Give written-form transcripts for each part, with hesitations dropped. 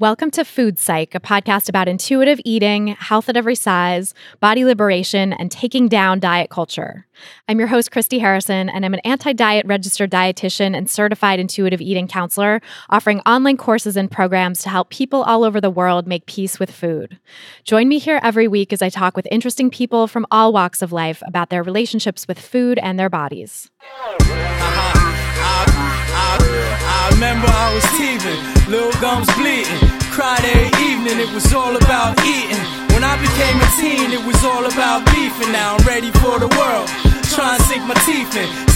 Welcome to Food Psych, a podcast about intuitive eating, health at every size, body liberation, and taking down diet culture. I'm your host, Christy Harrison, and I'm an anti-diet registered dietitian and certified intuitive eating counselor, offering online courses and programs to help people all over the world make peace with food. Join me here every week as I talk with interesting people from all walks of life about their relationships with food and their bodies. I remember I was teething, little gums bleeding. Cried every evening, it was all about eating. When I became a teen, it was all about beefing. Now I'm ready for the world, trying to sink my teeth in.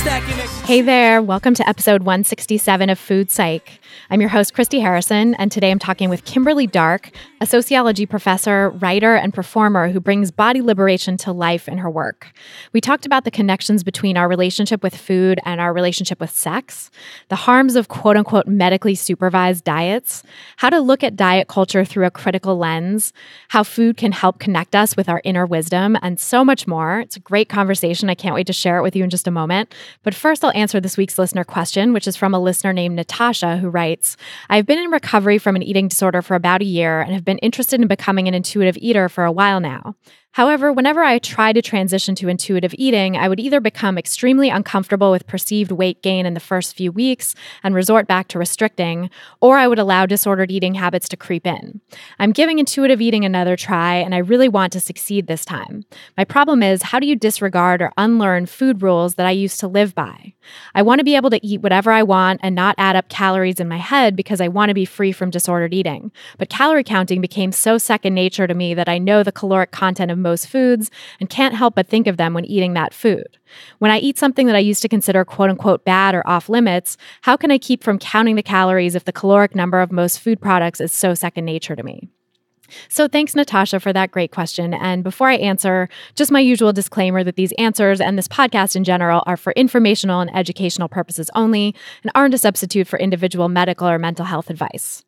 Hey there, welcome to episode 167 of Food Psych. I'm your host, Christy Harrison, and today I'm talking with Kimberly Dark, a sociology professor, writer, and performer who brings body liberation to life in her work. We talked about the connections between our relationship with food and our relationship with sex, the harms of quote-unquote medically supervised diets, how to look at diet culture through a critical lens, how food can help connect us with our inner wisdom, and so much more. It's a great conversation. I can't wait to share it with you in just a moment. But first, I'll answer this week's listener question, which is from a listener named Natasha, who writes, I've been in recovery from an eating disorder for about a year and have been interested in becoming an intuitive eater for a while now. However, whenever I try to transition to intuitive eating, I would either become extremely uncomfortable with perceived weight gain in the first few weeks and resort back to restricting, or I would allow disordered eating habits to creep in. I'm giving intuitive eating another try, and I really want to succeed this time. My problem is, how do you disregard or unlearn food rules that I used to live by? I want to be able to eat whatever I want and not add up calories in my head because I want to be free from disordered eating. But calorie counting became so second nature to me that I know the caloric content of most foods and can't help but think of them when eating that food. When I eat something that I used to consider quote-unquote bad or off limits, how can I keep from counting the calories if the caloric number of most food products is so second nature to me? So thanks, Natasha, for that great question. And before I answer, just my usual disclaimer that these answers and this podcast in general are for informational and educational purposes only and aren't a substitute for individual medical or mental health advice.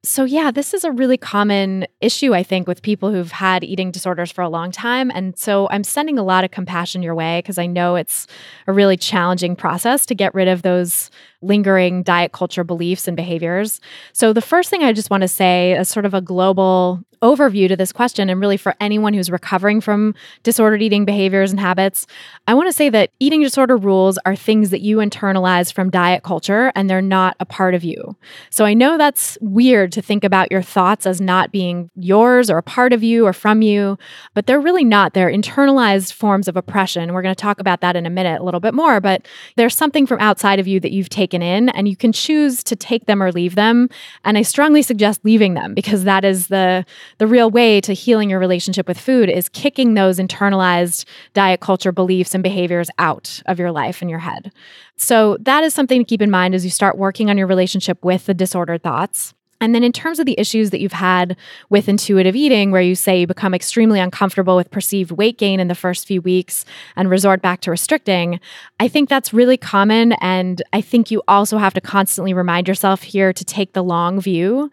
So yeah, this is a really common issue, I think, with people who've had eating disorders for a long time. And so I'm sending a lot of compassion your way because I know it's a really challenging process to get rid of those lingering diet culture beliefs and behaviors. So the first thing I just want to say is sort of a global overview to this question, and really for anyone who's recovering from disordered eating behaviors and habits, I want to say that eating disorder rules are things that you internalize from diet culture, and they're not a part of you. So I know that's weird to think about your thoughts as not being yours or a part of you or from you, but they're really not. They're internalized forms of oppression. We're going to talk about that in a minute a little bit more, but there's something from outside of you that you've taken in, and you can choose to take them or leave them. And I strongly suggest leaving them because that is the real way to healing your relationship with food is kicking those internalized diet culture beliefs and behaviors out of your life and your head. So that is something to keep in mind as you start working on your relationship with the disordered thoughts. And then in terms of the issues that you've had with intuitive eating, where you say you become extremely uncomfortable with perceived weight gain in the first few weeks and resort back to restricting, I think that's really common. And I think you also have to constantly remind yourself here to take the long view.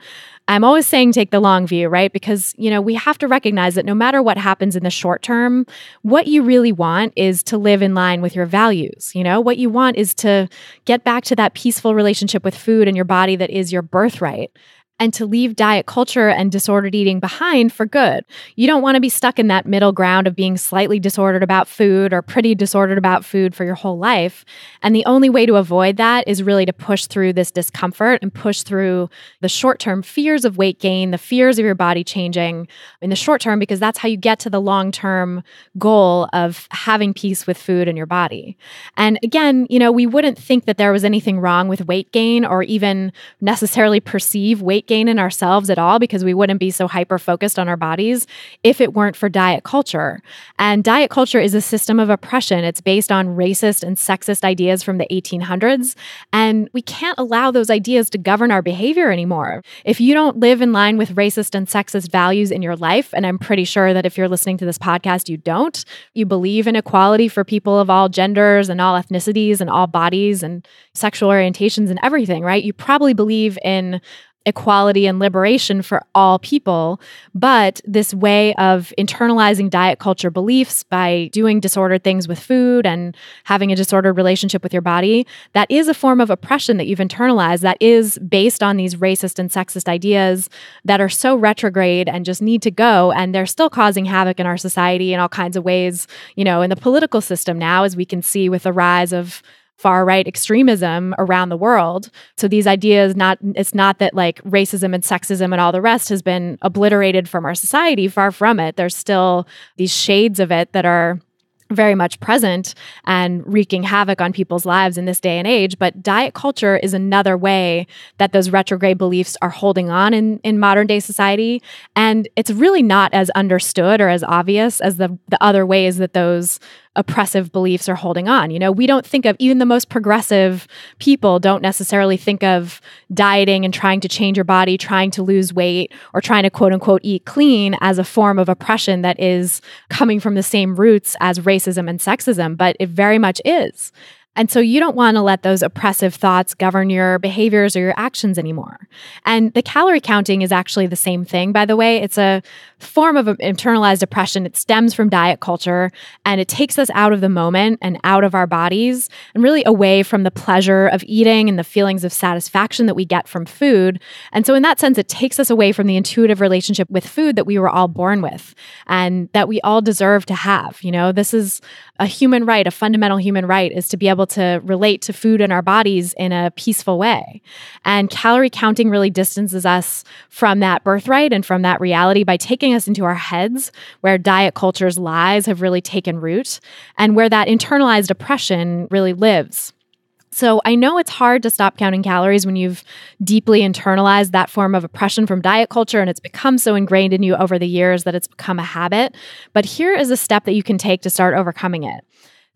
I'm always saying take the long view, right? Because, we have to recognize that no matter what happens in the short term, what you really want is to live in line with your values. What you want is to get back to that peaceful relationship with food and your body that is your birthright, and to leave diet culture and disordered eating behind for good. You don't want to be stuck in that middle ground of being slightly disordered about food or pretty disordered about food for your whole life. And the only way to avoid that is really to push through this discomfort and push through the short-term fears of weight gain, the fears of your body changing in the short term, because that's how you get to the long-term goal of having peace with food and your body. And again, we wouldn't think that there was anything wrong with weight gain or even necessarily perceive weight gain in ourselves at all, because we wouldn't be so hyper-focused on our bodies if it weren't for diet culture. And diet culture is a system of oppression. It's based on racist and sexist ideas from the 1800s, and we can't allow those ideas to govern our behavior anymore. If you don't live in line with racist and sexist values in your life, and I'm pretty sure that if you're listening to this podcast, you don't, you believe in equality for people of all genders and all ethnicities and all bodies and sexual orientations and everything, right? You probably believe in equality and liberation for all people. But this way of internalizing diet culture beliefs by doing disordered things with food and having a disordered relationship with your body, that is a form of oppression that you've internalized that is based on these racist and sexist ideas that are so retrograde and just need to go. And they're still causing havoc in our society in all kinds of ways, in the political system now, as we can see with the rise of far-right extremism around the world. So these ideas, it's not that like racism and sexism and all the rest has been obliterated from our society. Far from it. There's still these shades of it that are very much present and wreaking havoc on people's lives in this day and age. But diet culture is another way that those retrograde beliefs are holding on in modern day society. And it's really not as understood or as obvious as the other ways that those oppressive beliefs are holding on. We don't think of, even the most progressive people don't necessarily think of dieting and trying to change your body, trying to lose weight, or trying to quote unquote eat clean as a form of oppression that is coming from the same roots as racism and sexism, but it very much is. And so you don't want to let those oppressive thoughts govern your behaviors or your actions anymore. And the calorie counting is actually the same thing, by the way. It's a form of internalized oppression. It stems from diet culture, and it takes us out of the moment and out of our bodies and really away from the pleasure of eating and the feelings of satisfaction that we get from food. And so in that sense, it takes us away from the intuitive relationship with food that we were all born with and that we all deserve to have. This is a human right, a fundamental human right, is to be able to relate to food in our bodies in a peaceful way. And calorie counting really distances us from that birthright and from that reality by taking us into our heads where diet culture's lies have really taken root and where that internalized oppression really lives. So I know it's hard to stop counting calories when you've deeply internalized that form of oppression from diet culture and it's become so ingrained in you over the years that it's become a habit. But here is a step that you can take to start overcoming it.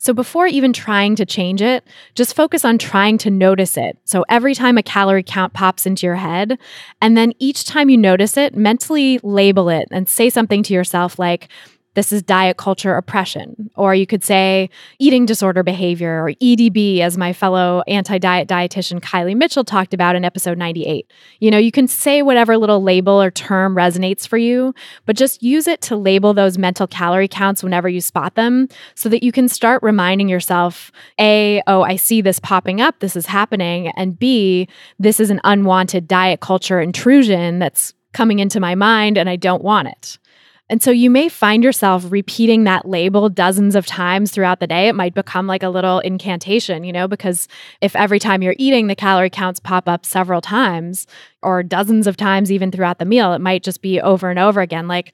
So before even trying to change it, just focus on trying to notice it. So every time a calorie count pops into your head, and then each time you notice it, mentally label it and say something to yourself like, this is diet culture oppression. Or you could say eating disorder behavior or EDB, as my fellow anti-diet dietitian Kylie Mitchell talked about in episode 98. You can say whatever little label or term resonates for you, but just use it to label those mental calorie counts whenever you spot them so that you can start reminding yourself, A, oh, I see this popping up, this is happening, and B, this is an unwanted diet culture intrusion that's coming into my mind and I don't want it. And so you may find yourself repeating that label dozens of times throughout the day. It might become like a little incantation, because if every time you're eating, the calorie counts pop up several times or dozens of times even throughout the meal, it might just be over and over again, like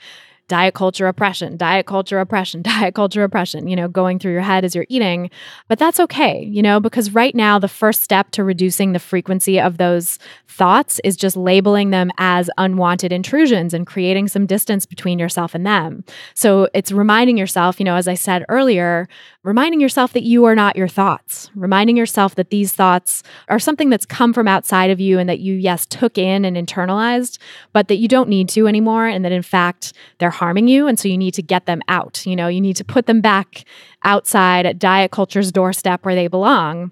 diet culture oppression, diet culture oppression, diet culture oppression, going through your head as you're eating. But that's okay, because right now the first step to reducing the frequency of those thoughts is just labeling them as unwanted intrusions and creating some distance between yourself and them. So it's reminding yourself, as I said earlier, reminding yourself that you are not your thoughts, reminding yourself that these thoughts are something that's come from outside of you and that you, yes, took in and internalized, but that you don't need to anymore. And that in fact, they're harming you. And so you need to get them out. You need to put them back outside at diet culture's doorstep where they belong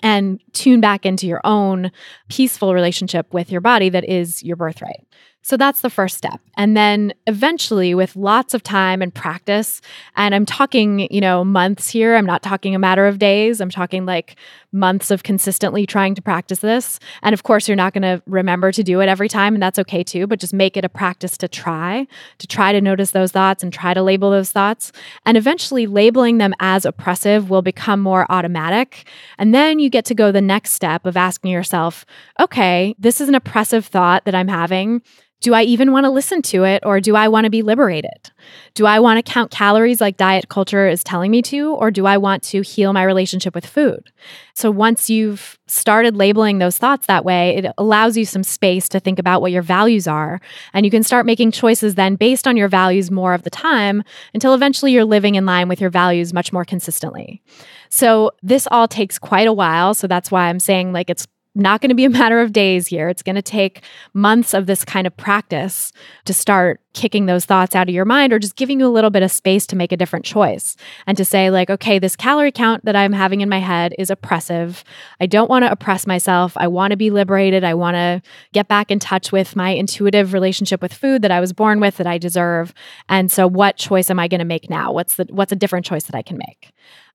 and tune back into your own peaceful relationship with your body that is your birthright. So that's the first step. And then eventually with lots of time and practice, and I'm talking, months here, I'm not talking a matter of days, I'm talking like months of consistently trying to practice this. And of course, you're not going to remember to do it every time, and that's okay too, but just make it a practice to try to notice those thoughts and try to label those thoughts. And eventually labeling them as oppressive will become more automatic. And then you get to go the next step of asking yourself, okay, this is an oppressive thought that I'm having. Do I even want to listen to it, or do I want to be liberated? Do I want to count calories like diet culture is telling me to, or do I want to heal my relationship with food? So once you've started labeling those thoughts that way, it allows you some space to think about what your values are. And you can start making choices then based on your values more of the time until eventually you're living in line with your values much more consistently. So this all takes quite a while. So that's why I'm saying it's not going to be a matter of days here. It's going to take months of this kind of practice to start kicking those thoughts out of your mind, or just giving you a little bit of space to make a different choice and to say like, okay, this calorie count that I'm having in my head is oppressive. I don't want to oppress myself. I want to be liberated. I want to get back in touch with my intuitive relationship with food that I was born with, that I deserve. And so what choice am I going to make now? What's a different choice that I can make?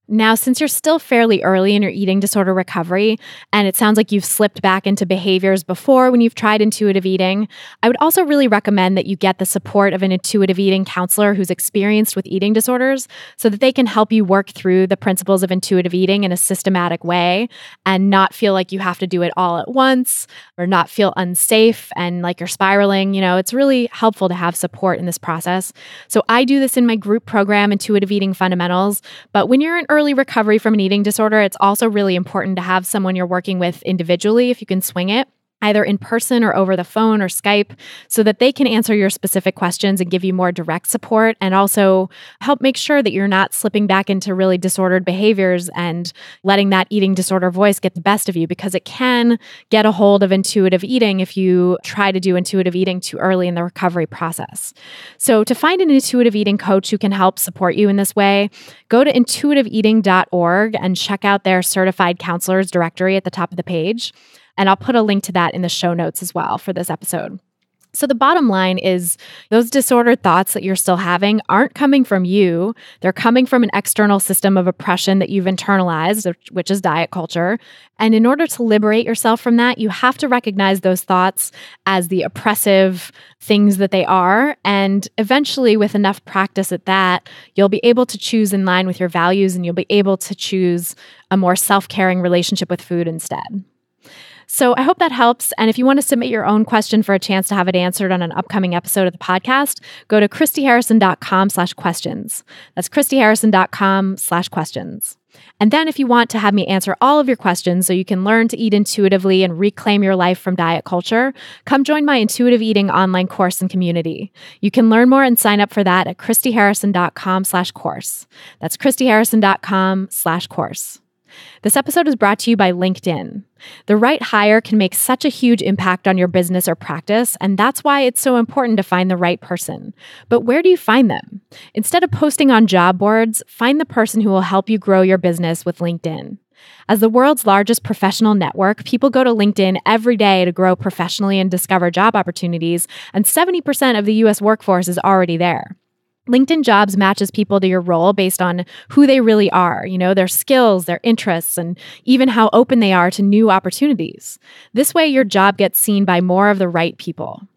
Now, since you're still fairly early in your eating disorder recovery, and it sounds like you've slipped back into behaviors before when you've tried intuitive eating, I would also really recommend that you get the support of an intuitive eating counselor who's experienced with eating disorders so that they can help you work through the principles of intuitive eating in a systematic way and not feel like you have to do it all at once or not feel unsafe and like you're spiraling. It's really helpful to have support in this process. So I do this in my group program, Intuitive Eating Fundamentals, but when you're in early recovery from an eating disorder, it's also really important to have someone you're working with individually, if you can swing it, either in person or over the phone or Skype, so that they can answer your specific questions and give you more direct support and also help make sure that you're not slipping back into really disordered behaviors and letting that eating disorder voice get the best of you, because it can get a hold of intuitive eating if you try to do intuitive eating too early in the recovery process. So to find an intuitive eating coach who can help support you in this way, go to intuitiveeating.org and check out their certified counselors directory at the top of the page. And I'll put a link to that in the show notes as well for this episode. So the bottom line is those disordered thoughts that you're still having aren't coming from you. They're coming from an external system of oppression that you've internalized, which is diet culture. And in order to liberate yourself from that, you have to recognize those thoughts as the oppressive things that they are. And eventually, with enough practice at that, you'll be able to choose in line with your values, and you'll be able to choose a more self-caring relationship with food instead. So I hope that helps. And if you want to submit your own question for a chance to have it answered on an upcoming episode of the podcast, go to christyharrison.com/questions. That's christyharrison.com/questions. And then if you want to have me answer all of your questions so you can learn to eat intuitively and reclaim your life from diet culture, come join my intuitive eating online course and community. You can learn more and sign up for that at christyharrison.com/course. That's christyharrison.com/course. This episode is brought to you by LinkedIn. The right hire can make such a huge impact on your business or practice, and that's why it's so important to find the right person. But where do you find them? Instead of posting on job boards, find the person who will help you grow your business with LinkedIn. As the world's largest professional network, people go to LinkedIn every day to grow professionally and discover job opportunities, and 70% of the U.S. workforce is already there. LinkedIn Jobs matches people to your role based on who they really are, their skills, their interests, and even how open they are to new opportunities. This way, your job gets seen by more of the right people.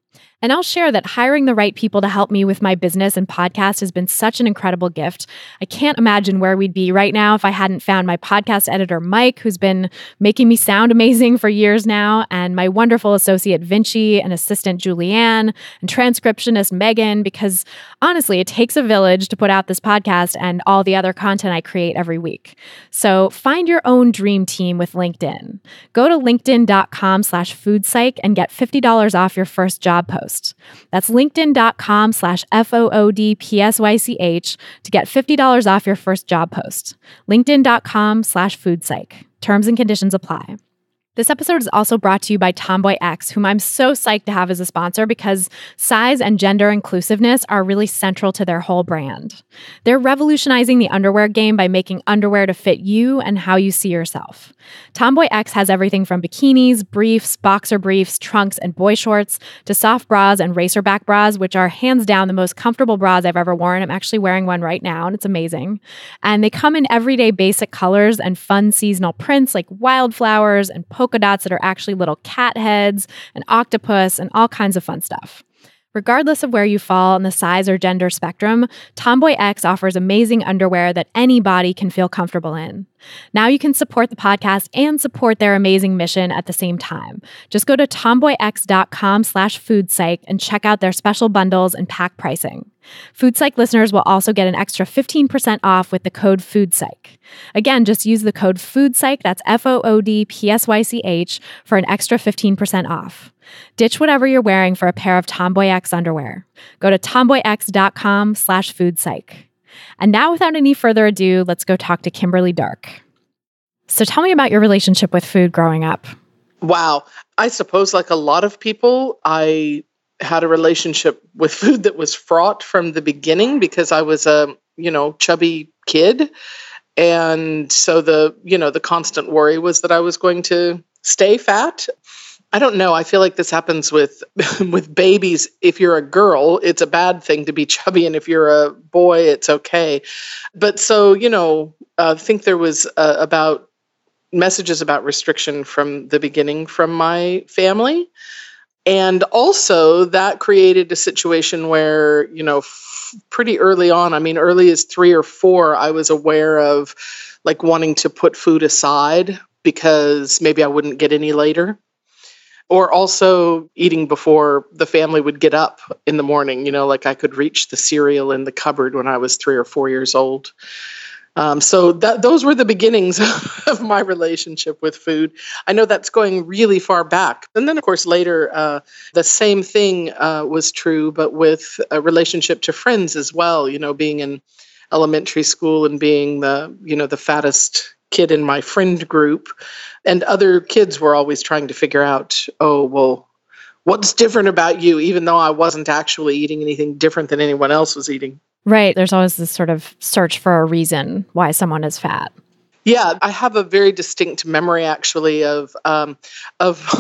And I'll share that hiring the right people to help me with my business and podcast has been such an incredible gift. I can't imagine where we'd be right now if I hadn't found my podcast editor, Mike, who's been making me sound amazing for years now, and my wonderful associate, Vinci, and assistant, Julianne, and transcriptionist, Megan, because honestly, it takes a village to put out this podcast and all the other content I create every week. So find your own dream team with LinkedIn. Go to linkedin.com/foodpsych and get $50 off your first job post. That's linkedin.com/FOODPSYCH to get $50 off your first job post. LinkedIn.com/foodpsych. Terms and conditions apply. This episode is also brought to you by Tomboy X, whom I'm so psyched to have as a sponsor because size and gender inclusiveness are really central to their whole brand. They're revolutionizing the underwear game by making underwear to fit you and how you see yourself. Tomboy X has everything from bikinis, briefs, boxer briefs, trunks, and boy shorts to soft bras and racerback bras, which are hands down the most comfortable bras I've ever worn. I'm actually wearing one right now, and it's amazing. And they come in everyday basic colors and fun seasonal prints like wildflowers and polka dots that are actually little cat heads and octopus and all kinds of fun stuff. Regardless of where you fall on the size or gender spectrum, Tomboy X offers amazing underwear that anybody can feel comfortable in. Now you can support the podcast and support their amazing mission at the same time. Just go to tomboyx.com/foodpsych and check out their special bundles and pack pricing. FoodPsych listeners will also get an extra 15% off with the code FoodPsych. Again, just use the code FoodPsych, that's FOODPSYCH, for an extra 15% off. Ditch whatever you're wearing for a pair of Tomboy X underwear. Go to tomboyx.com/foodpsych. And now, without any further ado, let's go talk to Kimberly Dark. So tell me about your relationship with food growing up. Wow. I suppose like a lot of people, I had a relationship with food that was fraught from the beginning because I was a, chubby kid. And so the constant worry was that I was going to stay fat. I don't know. I feel like this happens with with babies. If you're a girl, it's a bad thing to be chubby, and if you're a boy, it's okay. But so, I think there was about messages about restriction from the beginning from my family. And also that created a situation where, pretty early on, early as 3 or 4, I was aware of like wanting to put food aside because maybe I wouldn't get any later. Or also eating before the family would get up in the morning, like I could reach the cereal in the cupboard when I was 3 or 4 years old. So those were the beginnings of my relationship with food. I know that's going really far back. And then, of course, later, the same thing was true, but with a relationship to friends as well, being in elementary school and being the fattest kid in my friend group. And other kids were always trying to figure out, oh, well, what's different about you, even though I wasn't actually eating anything different than anyone else was eating. Right. There's always this sort of search for a reason why someone is fat. Yeah, I have a very distinct memory, actually, of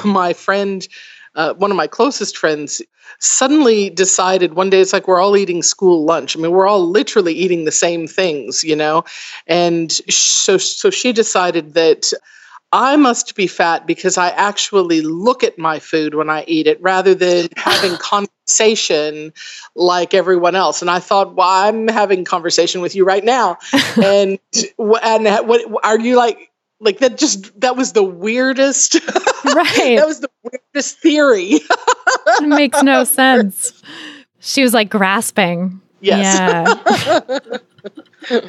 my friend, one of my closest friends, suddenly decided one day, it's like we're all eating school lunch. We're all literally eating the same things, And so she decided that I must be fat because I actually look at my food when I eat it rather than having conversation like everyone else. And I thought, well, I'm having conversation with you right now. And what are you like that was the weirdest, right? That was the weirdest theory. It makes no sense. She was like grasping. Yes. Yeah.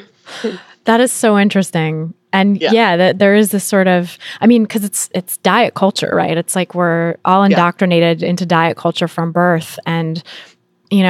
That is so interesting. And there is this sort of, because it's diet culture, right? It's like we're all indoctrinated into diet culture from birth. And,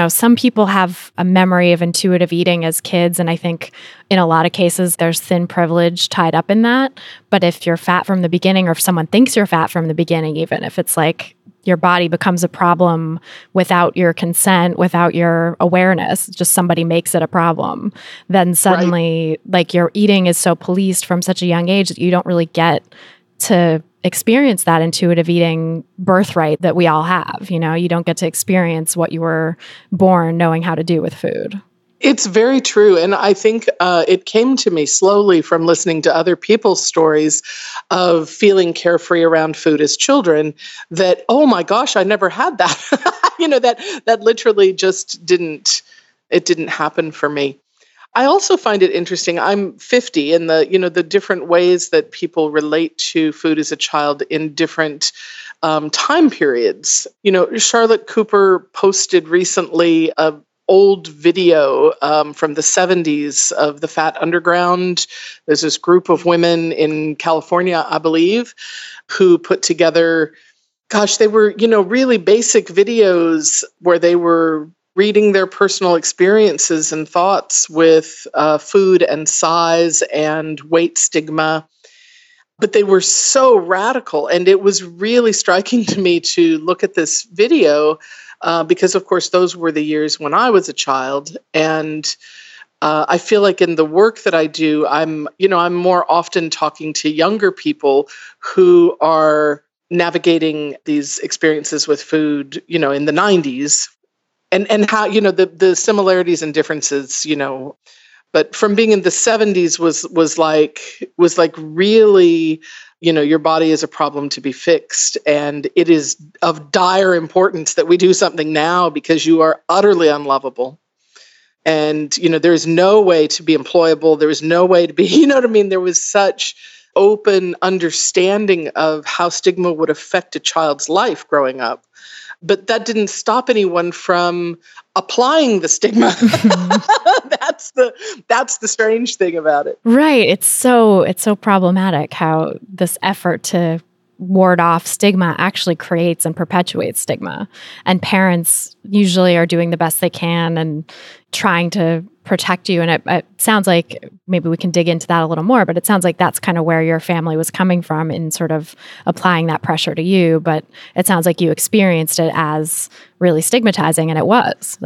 some people have a memory of intuitive eating as kids. And I think in a lot of cases, there's thin privilege tied up in that. But if you're fat from the beginning, or if someone thinks you're fat from the beginning, even if it's like your body becomes a problem without your consent, without your awareness, just somebody makes it a problem, then suddenly like your eating is so policed from such a young age that you don't really get to experience that intuitive eating birthright that we all have. You don't get to experience what you were born knowing how to do with food. It's very true. And I think it came to me slowly from listening to other people's stories of feeling carefree around food as children that, oh my gosh, I never had that. That literally just didn't happen for me. I also find it interesting. I'm 50, and the different ways that people relate to food as a child in different time periods. Charlotte Cooper posted recently a old video from the 70s of the Fat Underground. There's this group of women in California, I believe, who put together, they were, really basic videos where they were reading their personal experiences and thoughts with food and size and weight stigma. But they were so radical. And it was really striking to me to look at this video because, of course, those were the years when I was a child. And I feel like in the work that I do, I'm more often talking to younger people who are navigating these experiences with food, in the 90s. And how, the similarities and differences, but from being in the 70s was like really, your body is a problem to be fixed. And it is of dire importance that we do something now because you are utterly unlovable. And, there is no way to be employable. There is no way to be, there was such open understanding of how stigma would affect a child's life growing up. But that didn't stop anyone from applying the stigma. That's the strange thing about it. Right. It's so problematic how this effort to ward off stigma actually creates and perpetuates stigma. And parents usually are doing the best they can and trying to protect you. And it sounds like, maybe we can dig into that a little more, but it sounds like that's kind of where your family was coming from in sort of applying that pressure to you. But it sounds like you experienced it as really stigmatizing, and it was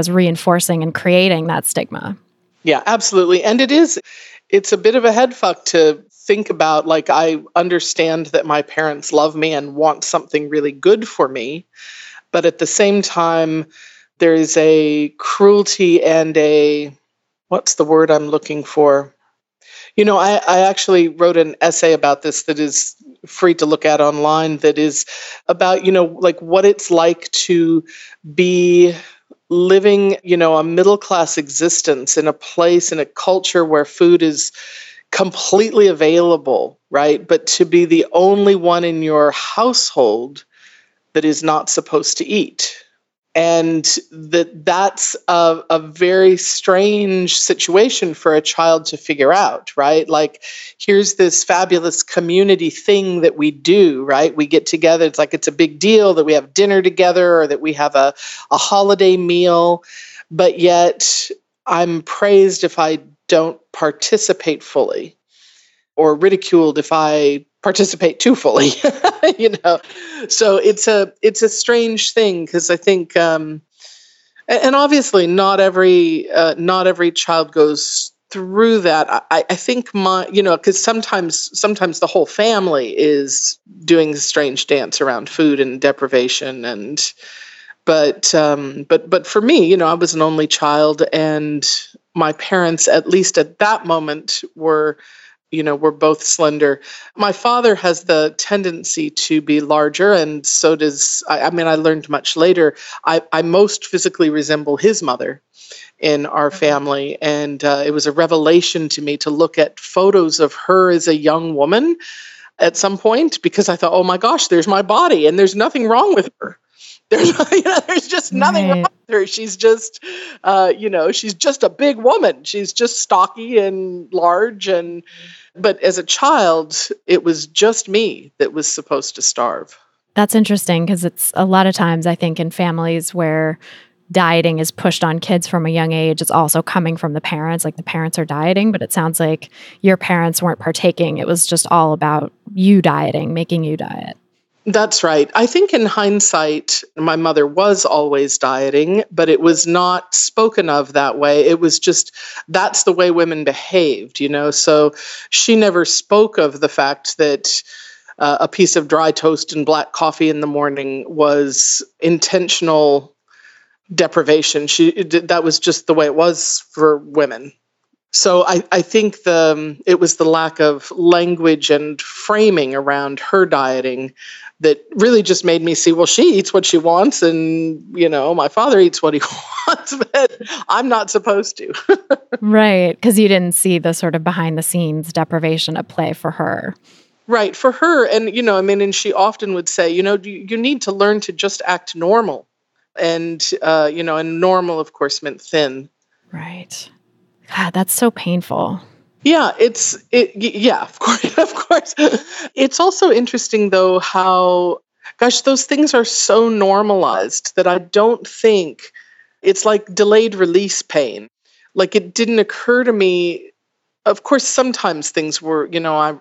reinforcing and creating that stigma. Yeah, absolutely. And it's a bit of a head fuck to think about. Like, I understand that my parents love me and want something really good for me, but at the same time, there is a cruelty and what's the word I'm looking for? I actually wrote an essay about this that is free to look at online, that is about, like what it's like to be living, a middle-class existence in a place, in a culture where food is completely available, right? But to be the only one in your household that is not supposed to eat. And that's a very strange situation for a child to figure out, right? Like, here's this fabulous community thing that we do, right? We get together. It's like it's a big deal that we have dinner together or that we have a holiday meal. But yet I'm praised if I don't participate fully, or ridiculed if I participate too fully, So it's a strange thing, because I think, and obviously not every child goes through that. I think because sometimes the whole family is doing a strange dance around food and deprivation, but for me, I was an only child, and my parents, at least at that moment, were both slender. My father has the tendency to be larger, and so does, I learned much later, I most physically resemble his mother in our family. And it was a revelation to me to look at photos of her as a young woman at some point, because I thought, oh my gosh, there's my body, and there's nothing wrong with her. There's just nothing wrong with her. She's just, she's just a big woman. She's just stocky and large. But as a child, it was just me that was supposed to starve. That's interesting, because it's a lot of times, I think, in families where dieting is pushed on kids from a young age, it's also coming from the parents. Like, the parents are dieting, but it sounds like your parents weren't partaking. It was just all about you dieting, making you diet. That's right. I think in hindsight, my mother was always dieting, but it was not spoken of that way. It was just, that's the way women behaved, So she never spoke of the fact that a piece of dry toast and black coffee in the morning was intentional deprivation. That was just the way it was for women. So I think it was the lack of language and framing around her dieting that really just made me see, well, she eats what she wants, and, my father eats what he wants, but I'm not supposed to. Right, because you didn't see the sort of behind-the-scenes deprivation at play for her. Right, for her. And, and she often would say, you need to learn to just act normal. And, and normal, of course, meant thin. Right. God, that's so painful. Yeah, of course. It's also interesting, though, how, gosh, those things are so normalized that I don't think it's like delayed release pain. Like, it didn't occur to me. Of course, sometimes things were,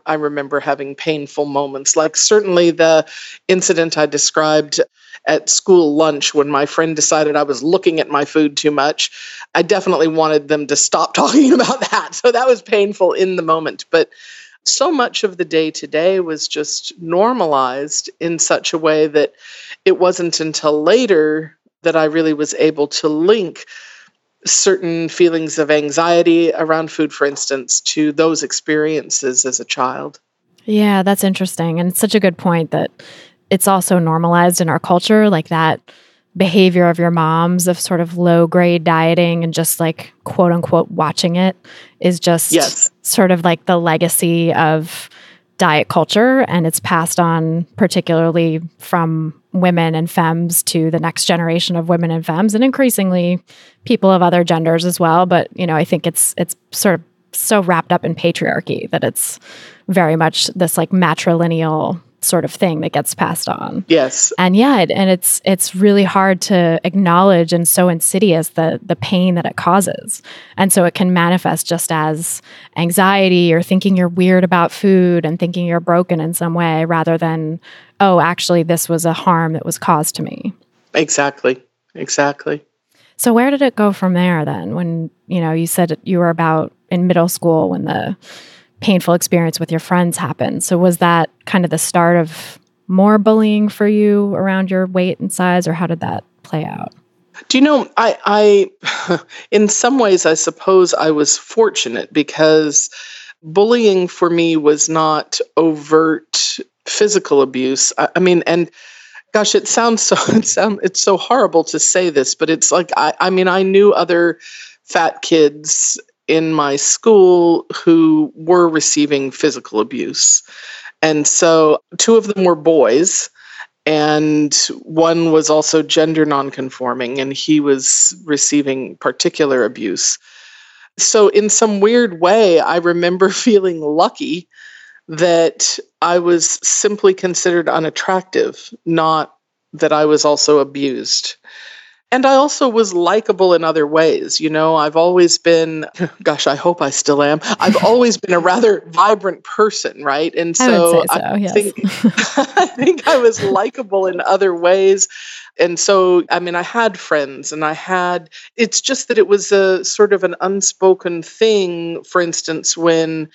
I remember having painful moments, like certainly the incident I described at school lunch when my friend decided I was looking at my food too much. I definitely wanted them to stop talking about that. So that was painful in the moment. But so much of the day today was just normalized in such a way that it wasn't until later that I really was able to link certain feelings of anxiety around food, for instance, to those experiences as a child. Yeah, that's interesting. And it's such a good point that it's also normalized in our culture, like that behavior of your moms of sort of low grade dieting and just like quote unquote watching it is just sort of like the legacy of diet culture. And it's passed on particularly from women and femmes to the next generation of women and femmes, and increasingly people of other genders as well. But, I think it's sort of so wrapped up in patriarchy that it's very much this like matrilineal sort of thing that gets passed on. Yes. And it's really hard to acknowledge and so insidious the pain that it causes. And so it can manifest just as anxiety or thinking you're weird about food and thinking you're broken in some way rather than, oh, actually this was a harm that was caused to me. Exactly. So where did it go from there then? When, you said you were about in middle school when the painful experience with your friends happened. So was that kind of the start of more bullying for you around your weight and size, or how did that play out? Do you know, I in some ways, I suppose I was fortunate because bullying for me was not overt physical abuse. I mean, and gosh, it's so horrible to say this, but it's like, I knew other fat kids in my school who were receiving physical abuse. And so 2 of them were boys, and one was also gender nonconforming, and he was receiving particular abuse. So in some weird way, I remember feeling lucky that I was simply considered unattractive, not that I was also abused. And I also was likable in other ways. I've always been, gosh, I hope I still am. I've always been a rather vibrant person, right? And so yes. I think I was likable in other ways. And so, I had friends and it's just that it was a sort of an unspoken thing, for instance, when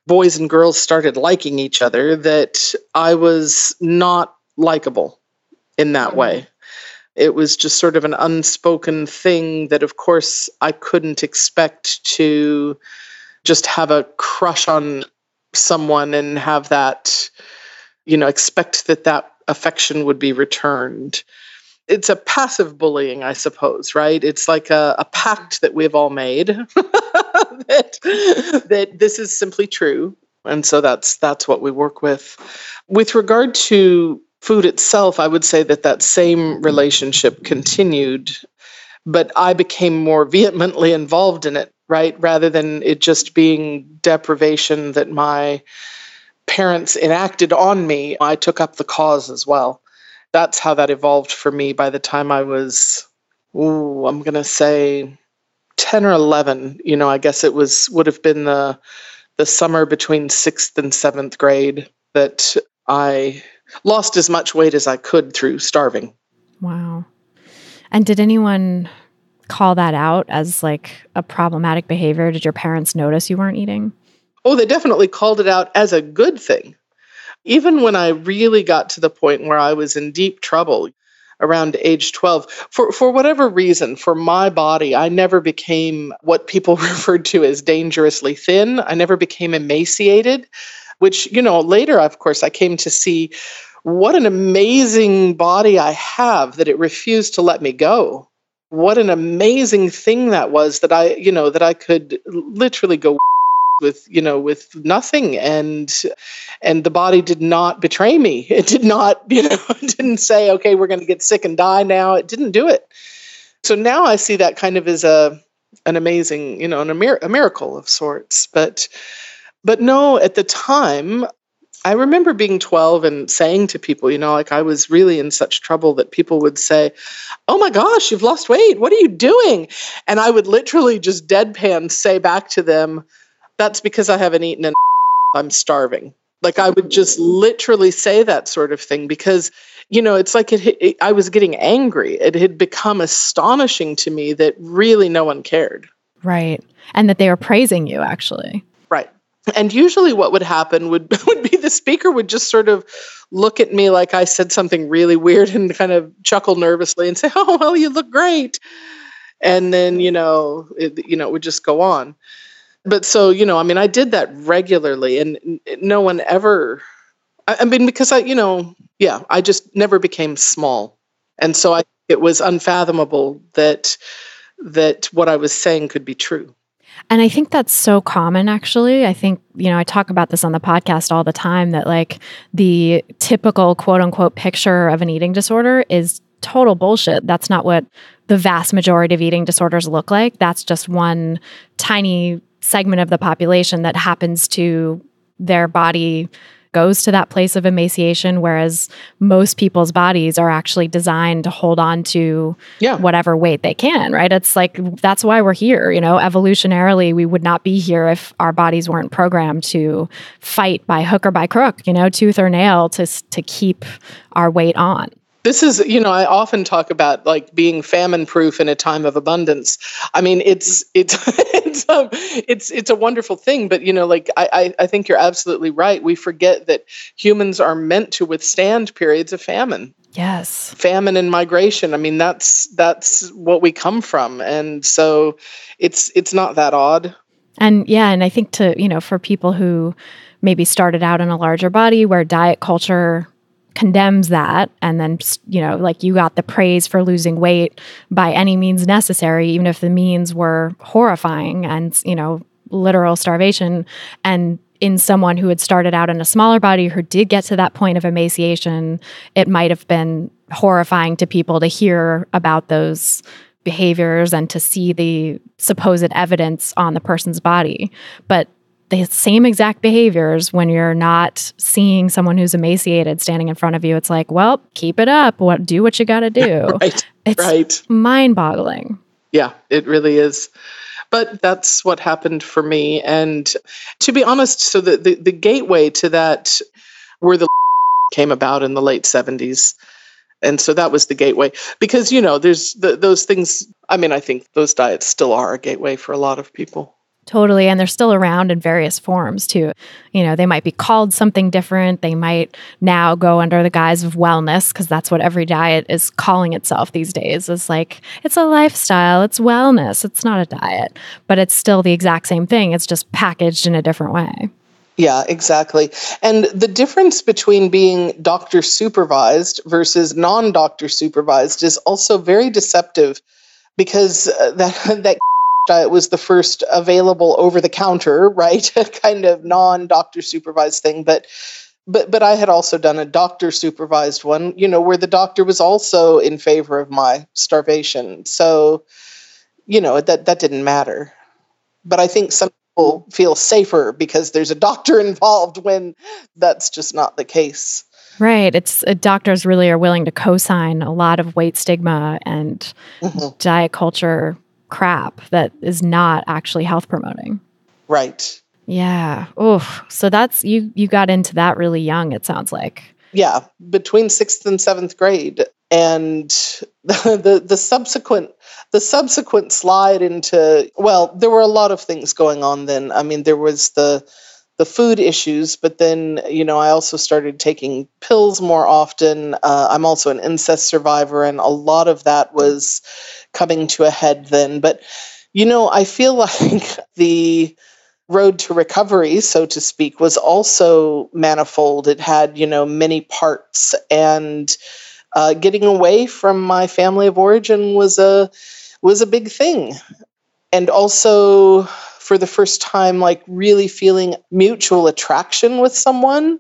boys and girls started liking each other, that I was not likable in that way. It was just sort of an unspoken thing that, of course, I couldn't expect to just have a crush on someone and have that, expect that affection would be returned. It's a passive bullying, I suppose, right? It's like a pact that we've all made that this is simply true. And so that's what we work with. With regard to food itself, I would say that same relationship continued, but I became more vehemently involved in it, right? Rather than it just being deprivation that my parents enacted on me, I took up the cause as well. That's how that evolved for me by the time I was, I'm going to say 10 or 11. I guess it would have been the summer between 6th and 7th grade that I lost as much weight as I could through starving. Wow. And did anyone call that out as like a problematic behavior? Did your parents notice you weren't eating? Oh, they definitely called it out as a good thing. Even when I really got to the point where I was in deep trouble around age 12, for whatever reason, for my body, I never became what people referred to as dangerously thin. I never became emaciated, which, later, of course, I came to see what an amazing body I have that it refused to let me go. What an amazing thing that was that I could literally go with nothing, and the body did not betray me. It did not, it didn't say, okay, we're going to get sick and die now. It didn't do it. So now I see that kind of as an amazing, a miracle of sorts. But no, at the time, I remember being 12 and saying to people, I was really in such trouble that people would say, oh my gosh, you've lost weight. What are you doing? And I would literally just deadpan say back to them, that's because I haven't eaten and I'm starving. Like I would just literally say that sort of thing because, it's like I was getting angry. It had become astonishing to me that really no one cared. Right. And that they were praising you, actually. Right. And usually what would happen would be the speaker would just sort of look at me like I said something really weird and kind of chuckle nervously and say, oh, well, you look great. And then, it would just go on. But so, I did that regularly and no one ever, because I just never became small. And so it was unfathomable that what I was saying could be true. And I think that's so common, actually. I think, I talk about this on the podcast all the time, that like the typical quote unquote picture of an eating disorder is total bullshit. That's not what the vast majority of eating disorders look like. That's just one tiny segment of the population that happens to their body goes to that place of emaciation, whereas most people's bodies are actually designed to hold on to whatever weight they can, right? It's like, that's why we're here. Evolutionarily, we would not be here if our bodies weren't programmed to fight by hook or by crook, tooth or nail to keep our weight on. This is, I often talk about like being famine proof in a time of abundance. I mean, it's a wonderful thing, but I think you're absolutely right. We forget that humans are meant to withstand periods of famine. Yes. Famine and migration. I mean, that's what we come from. And so it's not that odd. And I think for people who maybe started out in a larger body where diet culture condemns that, and then, like you got the praise for losing weight by any means necessary, even if the means were horrifying and, literal starvation. And in someone who had started out in a smaller body who did get to that point of emaciation, it might have been horrifying to people to hear about those behaviors and to see the supposed evidence on the person's body. But the same exact behaviors, when you're not seeing someone who's emaciated standing in front of you, it's like, well, keep it up. Do what you got to do. It's mind-boggling. Yeah, it really is. But that's what happened for me. And to be honest, so the gateway to that were the came about in the late 70s. And so that was the gateway. Because, there's those things. I mean, I think those diets still are a gateway for a lot of people. Totally. And they're still around in various forms too. They might be called something different. They might now go under the guise of wellness, because that's what every diet is calling itself these days. It's like, it's a lifestyle, it's wellness, it's not a diet, but it's still the exact same thing. It's just packaged in a different way. Yeah, exactly. And the difference between being doctor supervised versus non-doctor supervised is also very deceptive, because that diet was the first available over-the-counter, right? Kind of non-doctor supervised thing. But I had also done a doctor supervised one, where the doctor was also in favor of my starvation. So, that didn't matter. But I think some people feel safer because there's a doctor involved, when that's just not the case. Right. It's doctors really are willing to co-sign a lot of weight stigma and diet culture crap that is not actually health promoting. Right. Yeah. Oh, so that's you got into that really young, it sounds like. Yeah, between 6th and 7th grade. And the subsequent slide into, well, there were a lot of things going on then. I mean, there was the food issues, but then, I also started taking pills more often. I'm also an incest survivor, and a lot of that was coming to a head then. But, I feel like the road to recovery, so to speak, was also manifold. It had, many parts, and getting away from my family of origin was a big thing. And also, for the first time, like really feeling mutual attraction with someone.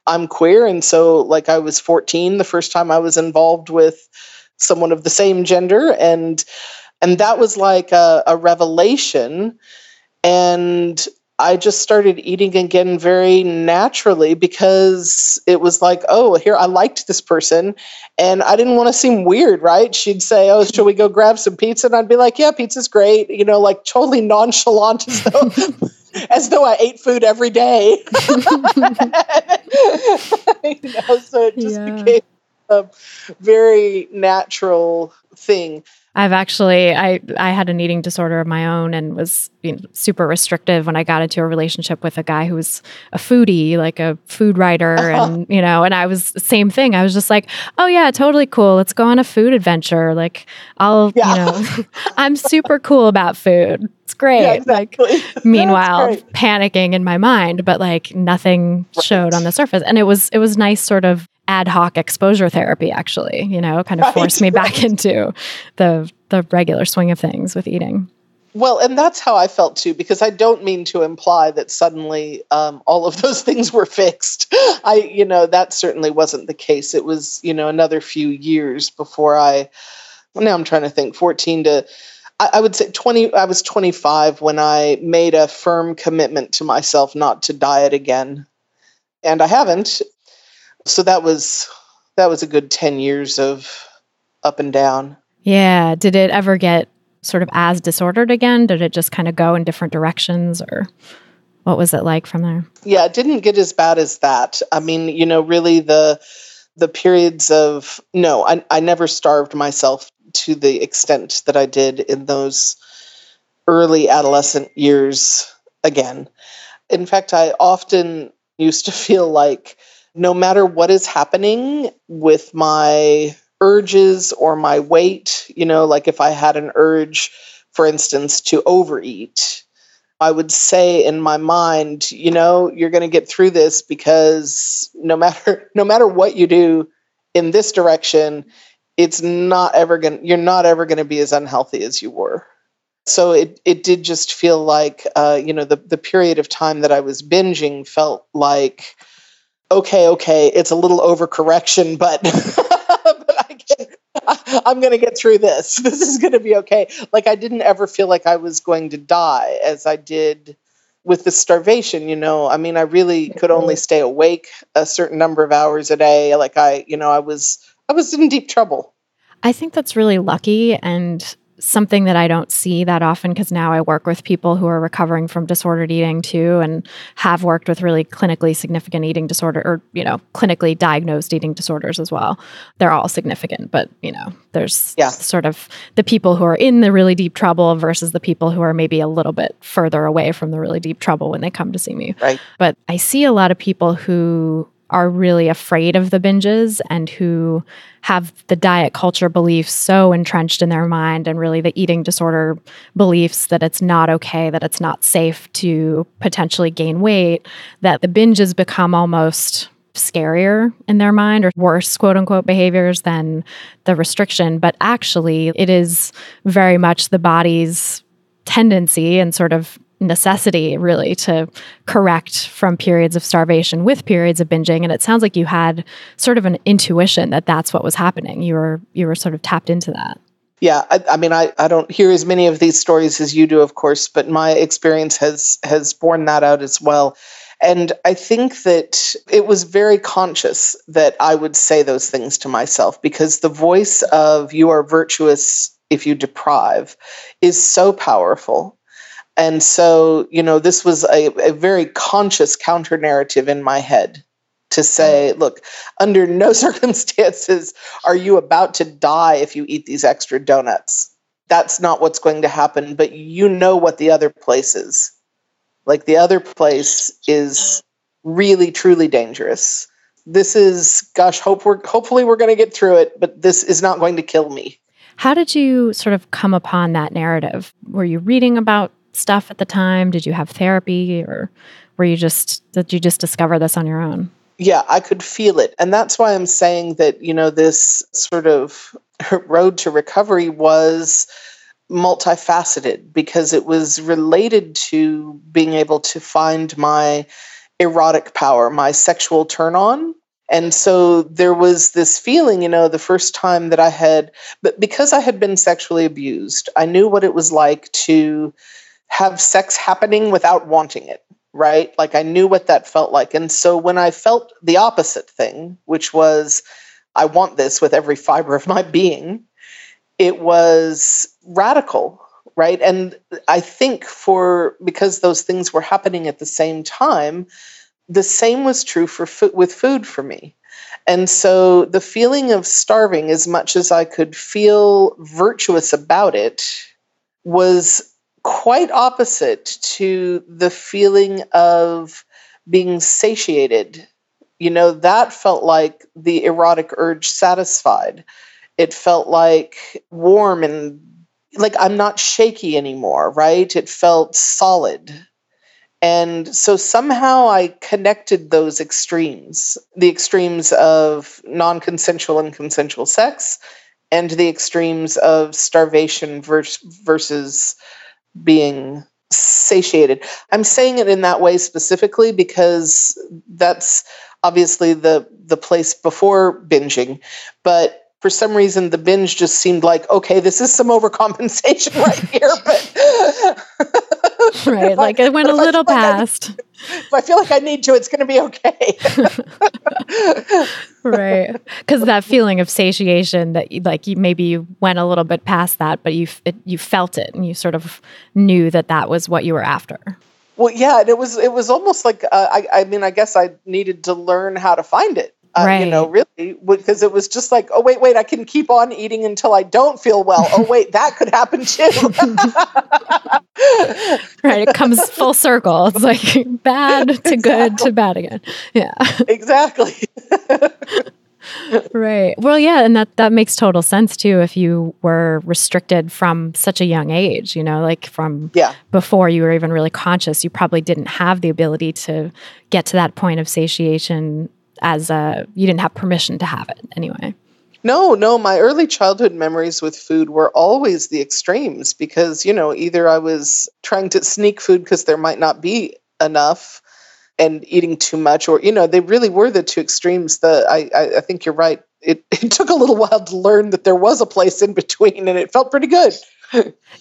I'm queer, and so like I was 14 the first time I was involved with someone of the same gender, and that was like a revelation. And I just started eating again very naturally, because it was like, oh, here, I liked this person and I didn't want to seem weird, right? She'd say, oh, shall we go grab some pizza? And I'd be like, yeah, pizza's great. Like totally nonchalant, as though I ate food every day. So it just became a very natural thing. I've actually, I had an eating disorder of my own and was super restrictive when I got into a relationship with a guy who was a foodie, like a food writer. And, and I was the same thing. I was just like, oh yeah, totally cool. Let's go on a food adventure. Like I'm super cool about food. It's great. Yeah, exactly. Like, meanwhile, panicking in my mind, but like nothing showed on the surface. And it was nice sort of ad hoc exposure therapy, actually, kind of forced me back into the regular swing of things with eating. Well, and that's how I felt too, because I don't mean to imply that suddenly all of those things were fixed. That certainly wasn't the case. It was, another few years before now I'm trying to think, 14 to, I would say I was 25 when I made a firm commitment to myself not to diet again. And I haven't. So that was a good 10 years of up and down. Yeah. Did it ever get sort of as disordered again? Did it just kind of go in different directions, or what was it like from there? Yeah, it didn't get as bad as that. I mean, really the periods of, no, I never starved myself to the extent that I did in those early adolescent years again. In fact, I often used to feel like no matter what is happening with my urges or my weight, like if I had an urge, for instance, to overeat, I would say in my mind, you're going to get through this because no matter what you do in this direction, you're not ever going to be as unhealthy as you were. So it did just feel like, the period of time that I was binging felt like, okay, it's a little overcorrection, but I'm going to get through this. This is going to be okay. Like, I didn't ever feel like I was going to die as I did with the starvation, I mean, I really could only stay awake a certain number of hours a day. Like I was in deep trouble. I think that's really lucky and something that I don't see that often, because now I work with people who are recovering from disordered eating too, and have worked with really clinically significant eating disorder, or, clinically diagnosed eating disorders as well. They're all significant, but, there's sort of the people who are in the really deep trouble versus the people who are maybe a little bit further away from the really deep trouble when they come to see me. Right. But I see a lot of people who are really afraid of the binges and who have the diet culture beliefs so entrenched in their mind, and really the eating disorder beliefs that it's not okay, that it's not safe to potentially gain weight, that the binges become almost scarier in their mind, or worse, quote unquote, behaviors than the restriction. But actually, it is very much the body's tendency and sort of necessity, really, to correct from periods of starvation with periods of binging. And it sounds like you had sort of an intuition that that's what was happening. You were sort of tapped into that. Yeah, I mean, I don't hear as many of these stories as you do, of course, but my experience has borne that out as well. And I think that it was very conscious that I would say those things to myself, because the voice of "you are virtuous if you deprive" is so powerful. And so, this was a very conscious counter narrative in my head to say, look, under no circumstances are you about to die if you eat these extra donuts. That's not what's going to happen, but what the other place is. Like, the other place is really, truly dangerous. This is, hopefully we're going to get through it, but this is not going to kill me. How did you sort of come upon that narrative? Were you reading about stuff at the time? Did you have therapy, or did you just discover this on your own? Yeah, I could feel it. And that's why I'm saying that, this sort of road to recovery was multifaceted, because it was related to being able to find my erotic power, my sexual turn on. And so there was this feeling, the first time that but because I had been sexually abused, I knew what it was like to have sex happening without wanting it, right? Like, I knew what that felt like. And so when I felt the opposite thing, which was, I want this with every fiber of my being, it was radical, right? And I think because those things were happening at the same time, the same was true with food for me. And so the feeling of starving, as much as I could feel virtuous about it, was quite opposite to the feeling of being satiated. That felt like the erotic urge satisfied. It felt like warm and like I'm not shaky anymore, right? It felt solid. And so somehow I connected those extremes, the extremes of non-consensual and consensual sex, and the extremes of starvation versus being satiated. I'm saying it in that way specifically because that's obviously the place before binging, but for some reason, the binge just seemed like, okay, this is some overcompensation right here. But right. Like it went a little past. If I feel like I need to, it's going to be okay. Right. Because that feeling of satiation that maybe you went a little bit past that, but you felt it and you sort of knew that was what you were after. Well, yeah, and it was almost like, I mean, I guess I needed to learn how to find it. Right. Really, because it was just like, oh, wait, I can keep on eating until I don't feel well. Oh, wait, that could happen too. Right. It comes full circle. It's like bad to good to bad again. Yeah. Exactly. Right. Well, yeah. And that makes total sense too. If you were restricted from such a young age, like from before you were even really conscious, you probably didn't have the ability to get to that point of satiation you didn't have permission to have it anyway. No, my early childhood memories with food were always the extremes because, either I was trying to sneak food because there might not be enough and eating too much, or, they really were the two extremes. I think you're right. It took a little while to learn that there was a place in between, and it felt pretty good.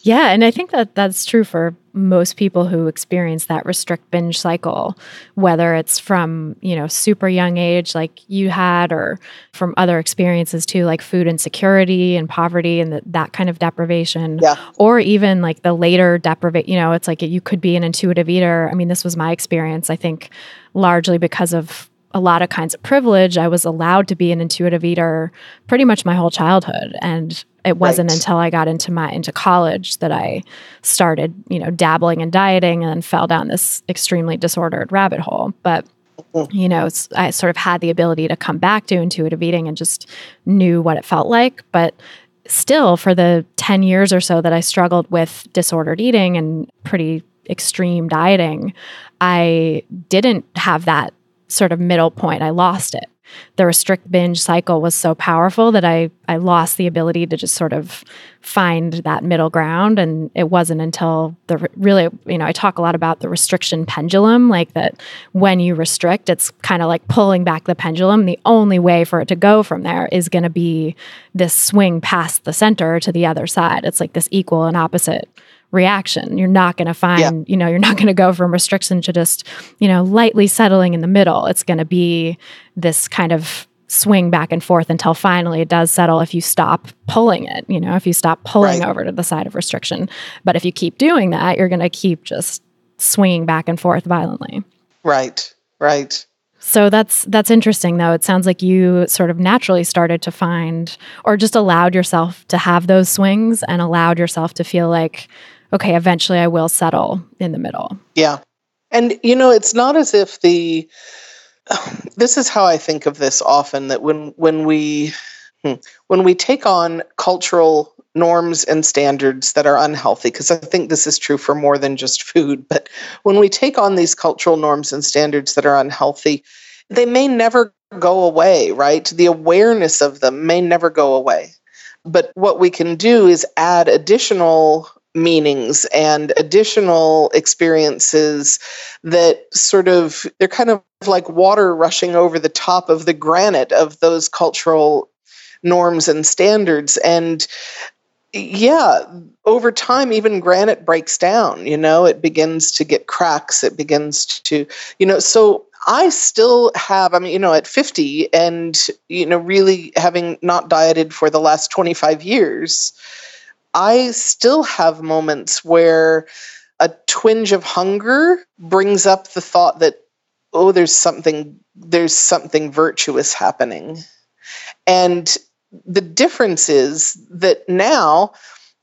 Yeah, and I think that's true for most people who experience that restrict binge cycle, whether it's from, super young age like you had, or from other experiences too, like food insecurity and poverty and that kind of deprivation, or even like the later deprivation, it's like you could be an intuitive eater. I mean, this was my experience, I think, largely because of a lot of kinds of privilege. I was allowed to be an intuitive eater pretty much my whole childhood. And it wasn't until I got into college that I started, dabbling in dieting and then fell down this extremely disordered rabbit hole. But, I sort of had the ability to come back to intuitive eating and just knew what it felt like. But still, for the 10 years or so that I struggled with disordered eating and pretty extreme dieting, I didn't have that sort of middle point. I lost it. The restrict binge cycle was so powerful that I lost the ability to just sort of find that middle ground. And it wasn't until I talk a lot about the restriction pendulum, like that when you restrict, it's kind of like pulling back the pendulum. The only way for it to go from there is going to be this swing past the center to the other side. It's like this equal and opposite reaction. You're not going to find, you're not going to go from restriction to just, lightly settling in the middle. It's going to be this kind of swing back and forth until finally it does settle if you stop pulling it, if you stop pulling over to the side of restriction. But if you keep doing that, you're going to keep just swinging back and forth violently. Right. So that's interesting, though. It sounds like you sort of naturally started to find, or just allowed yourself to have those swings and allowed yourself to feel like, okay, eventually I will settle in the middle. Yeah. And, it's not as if this is how I think of this often, that when we take on cultural norms and standards that are unhealthy, because I think this is true for more than just food, but when we take on these cultural norms and standards that are unhealthy, they may never go away, right? The awareness of them may never go away. But what we can do is add additional meanings and additional experiences that they're kind of like water rushing over the top of the granite of those cultural norms and standards. And over time, even granite breaks down, it begins to get cracks. It begins to, so I still have, at 50 and, really having not dieted for the last 25 years, I still have moments where a twinge of hunger brings up the thought that, oh, there's something virtuous happening. And the difference is that now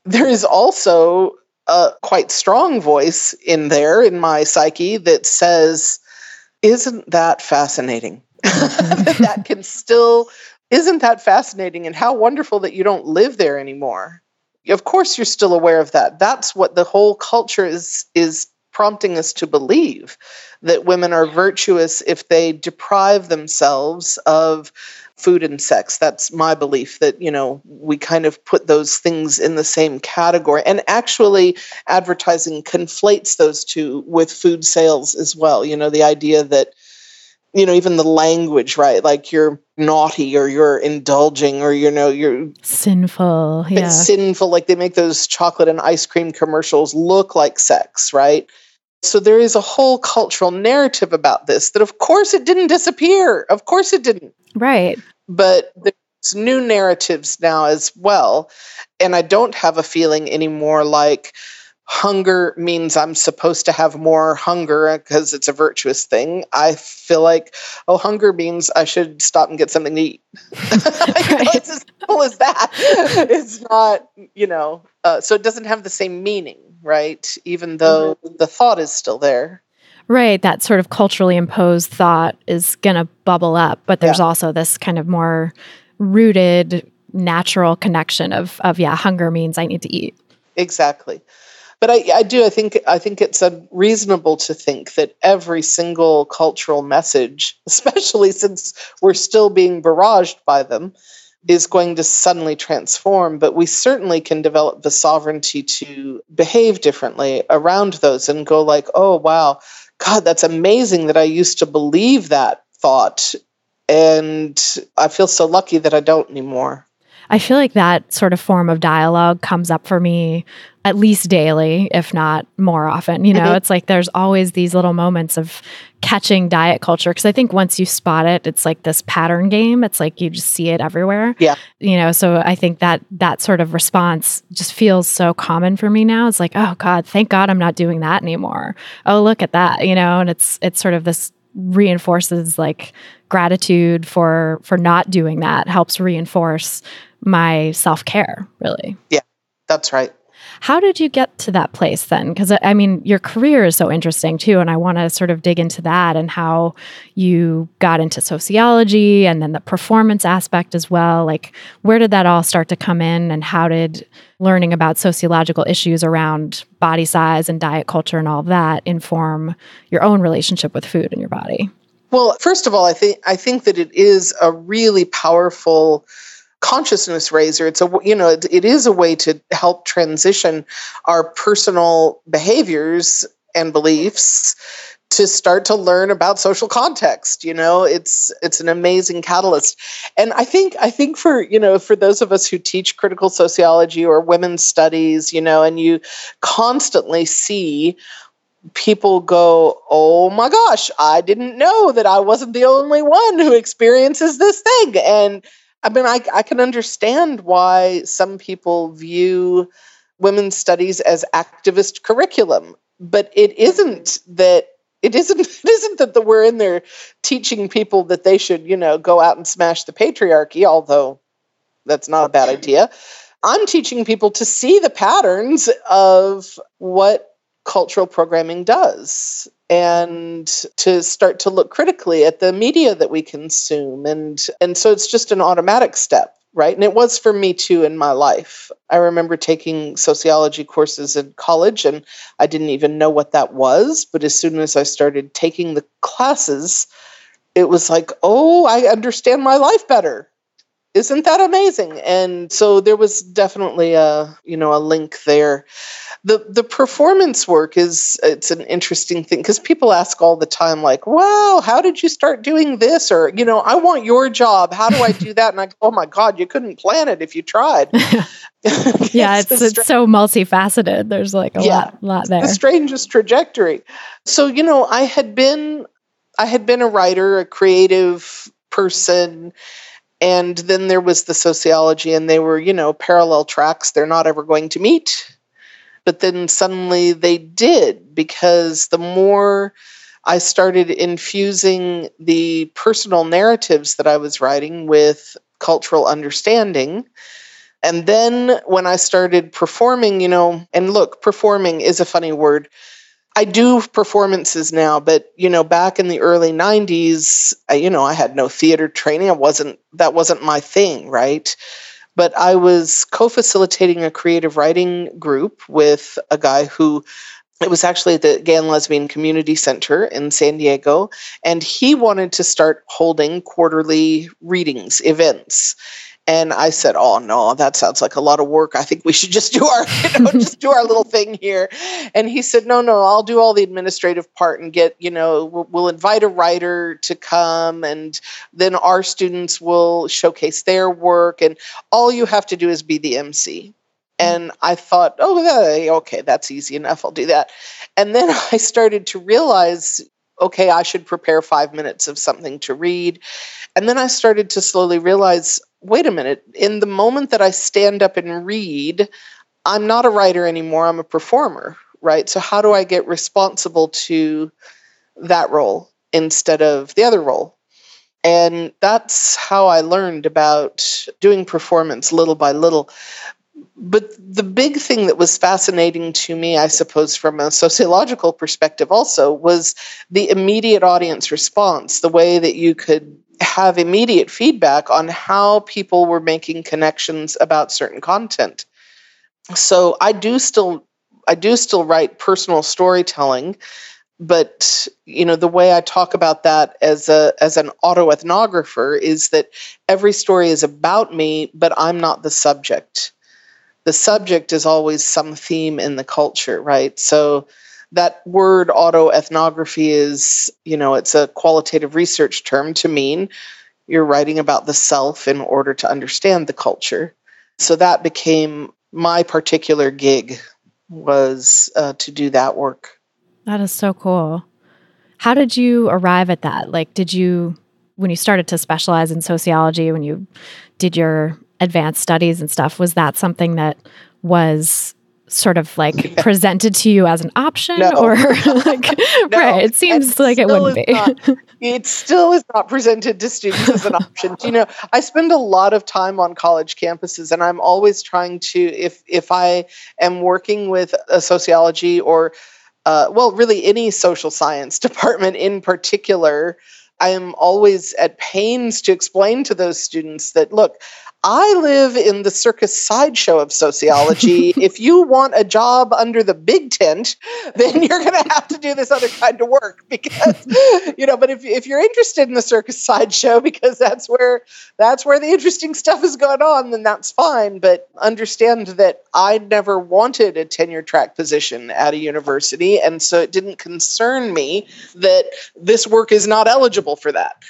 there is also a quite strong voice in my psyche that says, isn't that fascinating? That can still, isn't that fascinating? And how wonderful that you don't live there anymore. Of course, you're still aware of that. That's what the whole culture is prompting us to believe, that women are virtuous if they deprive themselves of food and sex. That's my belief, that, we kind of put those things in the same category. And actually, advertising conflates those two with food sales as well. The idea that even the language, right? Like you're naughty or you're indulging or, you're sinful. Yeah. Sinful. Like they make those chocolate and ice cream commercials look like sex, right? So there is a whole cultural narrative about this that, of course, it didn't disappear. Of course it didn't. Right. But there's new narratives now as well. And I don't have a feeling anymore like hunger means I'm supposed to have more hunger because it's a virtuous thing. I feel like, hunger means I should stop and get something to eat. Right. It's as simple as that. It's not, so it doesn't have the same meaning, right? Even though the thought is still there. Right. That sort of culturally imposed thought is going to bubble up, but there's also this kind of more rooted, natural connection of hunger means I need to eat. Exactly. But I think it's unreasonable to think that every single cultural message, especially since we're still being barraged by them, is going to suddenly transform. But we certainly can develop the sovereignty to behave differently around those and go like, oh, wow, God, that's amazing that I used to believe that thought. And I feel so lucky that I don't anymore. I feel like that sort of form of dialogue comes up for me at least daily, if not more often. It's like there's always these little moments of catching diet culture. Because I think once you spot it, it's like this pattern game. It's like you just see it everywhere. Yeah. So I think that sort of response just feels so common for me now. It's like, oh God, thank God I'm not doing that anymore. Oh, look at that, and it's sort of this reinforces like gratitude for not doing that, helps reinforce my self-care, really. Yeah, that's right. How did you get to that place then? Because I mean, your career is so interesting too, and I want to sort of dig into that and how you got into sociology and then the performance aspect as well. Like, where did that all start to come in, and how did learning about sociological issues around body size and diet culture and all of that inform your own relationship with food and your body? Well, first of all, I think that it is a really powerful consciousness raiser. It is a way to help transition our personal behaviors and beliefs to start to learn about social context. It's an amazing catalyst. And I think for those of us who teach critical sociology or women's studies, and you constantly see people go, oh my gosh, I didn't know that I wasn't the only one who experiences this thing. And I mean, I can understand why some people view women's studies as activist curriculum, but it isn't that we're in there teaching people that they should, go out and smash the patriarchy, although that's not a bad idea. I'm teaching people to see the patterns of what cultural programming does, and to start to look critically at the media that we consume. And so it's just an automatic step, right? And it was for me too in my life. I remember taking sociology courses in college, and I didn't even know what that was. But as soon as I started taking the classes, it was like, oh, I understand my life better. Isn't that amazing? And so there was definitely a link there. The performance work it's an interesting thing because people ask all the time, like, wow, how did you start doing this? Or, I want your job. How do I do that? And I go, oh my God, you couldn't plan it if you tried. Yeah, it's so multifaceted. There's like a lot there. The strangest trajectory. So, I had been a writer, a creative person. And then there was the sociology, and they were, parallel tracks. They're not ever going to meet. But then suddenly they did, because the more I started infusing the personal narratives that I was writing with cultural understanding. And then when I started performing, and look, performing is a funny word. I do performances now, but, back in the early 90s, I had no theater training. That wasn't my thing, right? But I was co-facilitating a creative writing group with a guy who, it was actually at the Gay and Lesbian Community Center in San Diego, and he wanted to start holding quarterly readings, events. And I said, oh, no, that sounds like a lot of work. I think we should just do our, just do our little thing here. And he said, no, I'll do all the administrative part and get, we'll invite a writer to come, and then our students will showcase their work. And all you have to do is be the MC. And I thought, okay, that's easy enough. I'll do that. And then I started to realize, okay, I should prepare 5 minutes of something to read. And then I started to slowly realize, wait a minute, in the moment that I stand up and read, I'm not a writer anymore, I'm a performer, right? So how do I get responsible to that role instead of the other role? And that's how I learned about doing performance little by little. But the big thing that was fascinating to me, I suppose, from a sociological perspective also, was the immediate audience response, the way that you could have immediate feedback on how people were making connections about certain content. So I do still write personal storytelling, but the way I talk about that as an autoethnographer is that every story is about me, but I'm not the subject. The subject is always some theme in the culture, right? So that word autoethnography is, it's a qualitative research term to mean you're writing about the self in order to understand the culture. So that became my particular gig, was to do that work. That is so cool. How did you arrive at that? Like, when you started to specialize in sociology, when you did your advanced studies and stuff, was that something that was sort of like presented to you as an option? No. Or like, no, right, it seems like it wouldn't be. It still is not presented to students as an option. I spend a lot of time on college campuses, and I'm always trying to, if I am working with a sociology or, really any social science department in particular, I am always at pains to explain to those students that, look, I live in the circus sideshow of sociology. If you want a job under the big tent, then you're going to have to do this other kind of work because, but if you're interested in the circus sideshow because that's where the interesting stuff is going on, then that's fine. But understand that I never wanted a tenure track position at a university. And so it didn't concern me that this work is not eligible for that.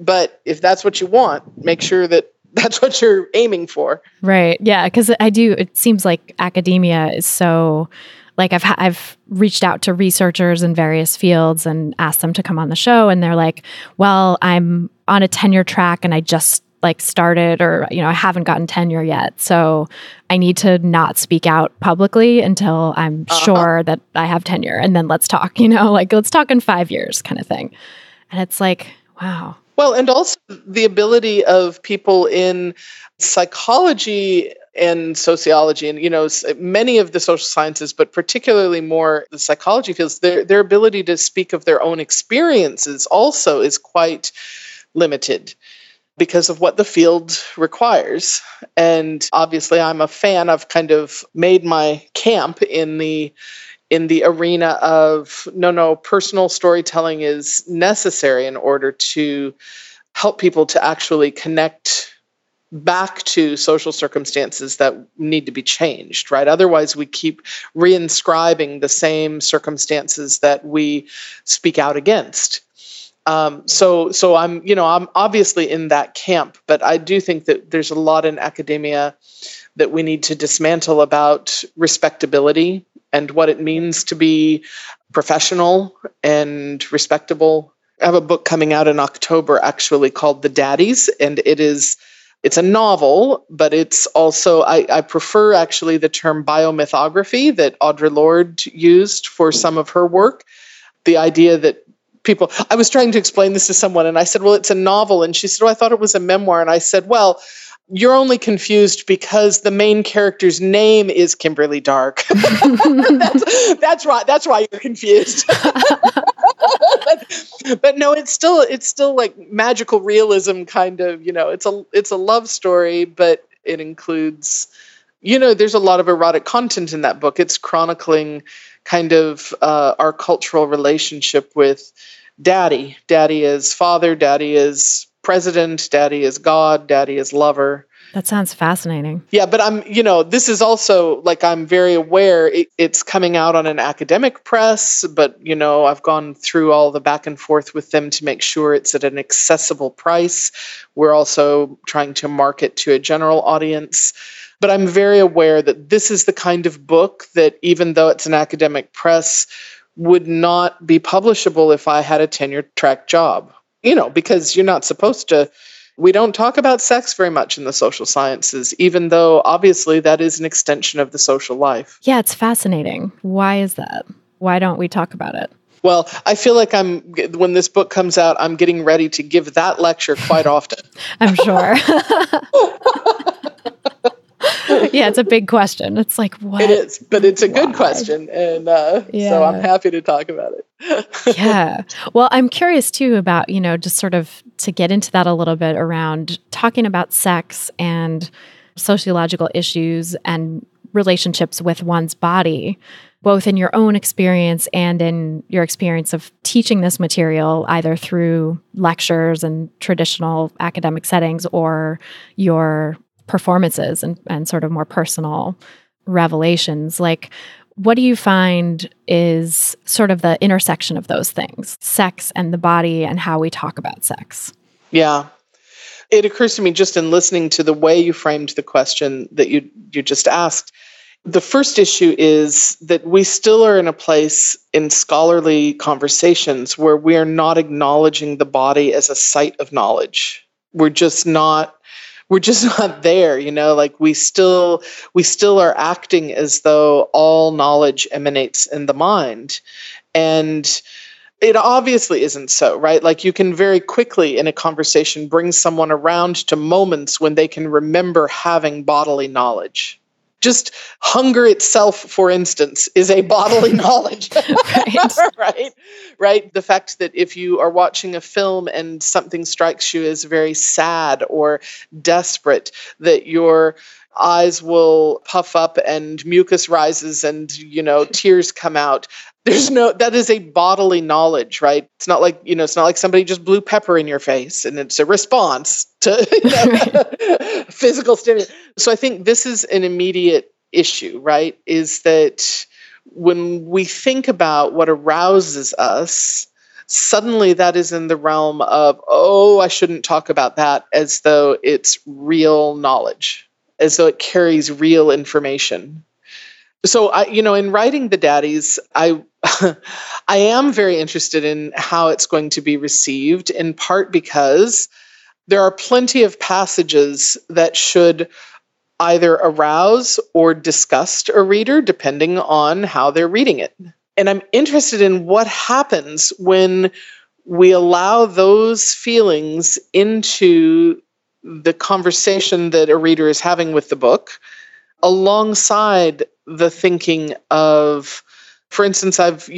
But if that's what you want, make sure that that's what you're aiming for. Right. Yeah. Because it seems like academia is so, like I've reached out to researchers in various fields and asked them to come on the show. And they're like, well, I'm on a tenure track and I just started, or, I haven't gotten tenure yet. So I need to not speak out publicly until I'm sure that I have tenure. And then let's talk, let's talk in 5 years kind of thing. And it's like, wow. Well, and also the ability of people in psychology and sociology and, many of the social sciences, but particularly more the psychology fields, their ability to speak of their own experiences also is quite limited because of what the field requires. And obviously I'm a fan. I've kind of made my camp in the arena of, no, personal storytelling is necessary in order to help people to actually connect back to social circumstances that need to be changed, right? Otherwise, we keep reinscribing the same circumstances that we speak out against. So I'm obviously in that camp, but I do think that there's a lot in academia that we need to dismantle about respectability and what it means to be professional and respectable. I have a book coming out in October actually called The Daddies, and it's a novel, but it's also, I prefer actually the term biomythography that Audre Lorde used for some of her work. The idea that I was trying to explain this to someone and I said, well, it's a novel. And she said, oh, I thought it was a memoir. And I said, well, you're only confused because the main character's name is Kimberly Dark. That's right. That's why you're confused. but no, it's still like magical realism kind of, it's a love story, but it includes, there's a lot of erotic content in that book. It's chronicling kind of our cultural relationship with daddy. Daddy is father, daddy is president, daddy is God, daddy is lover. That sounds fascinating. Yeah, but this is also like, I'm very aware it's coming out on an academic press, but, I've gone through all the back and forth with them to make sure it's at an accessible price. We're also trying to market to a general audience. But I'm very aware that this is the kind of book that, even though it's an academic press, would not be publishable if I had a tenure-track job. Because you're not supposed to. We don't talk about sex very much in the social sciences, even though obviously that is an extension of the social life. Yeah, it's fascinating. Why is that? Why don't we talk about it? Well, I feel like when this book comes out, I'm getting ready to give that lecture quite often. I'm sure. Yeah, it's a big question. It's like, what? It is, but it's a good question. And so I'm happy to talk about it. Yeah. Well, I'm curious too about, just sort of to get into that a little bit around talking about sex and sociological issues and relationships with one's body, both in your own experience and in your experience of teaching this material, either through lectures and traditional academic settings or your performances and sort of more personal revelations. Like, what do you find is sort of the intersection of those things, sex and the body and how we talk about sex? Yeah. It occurs to me just in listening to the way you framed the question that you just asked. The first issue is that we still are in a place in scholarly conversations where we are not acknowledging the body as a site of knowledge. We're just not there, like we still are acting as though all knowledge emanates in the mind. And it obviously isn't so, right? Like, you can very quickly in a conversation bring someone around to moments when they can remember having bodily knowledge. Just hunger itself, for instance, is a bodily knowledge. Right. The fact that if you are watching a film and something strikes you as very sad or desperate, that your eyes will puff up and mucus rises and, tears come out. That is a bodily knowledge, right? It's not like somebody just blew pepper in your face and it's a response to physical stimulus. So I think this is an immediate issue, right? Is that when we think about what arouses us, suddenly that is in the realm of, I shouldn't talk about that, as though it's real knowledge, as though it carries real information. So in writing The Daddies, I am very interested in how it's going to be received, in part because there are plenty of passages that should either arouse or disgust a reader, depending on how they're reading it. And I'm interested in what happens when we allow those feelings into the conversation that a reader is having with the book, alongside the thinking of, for instance, I've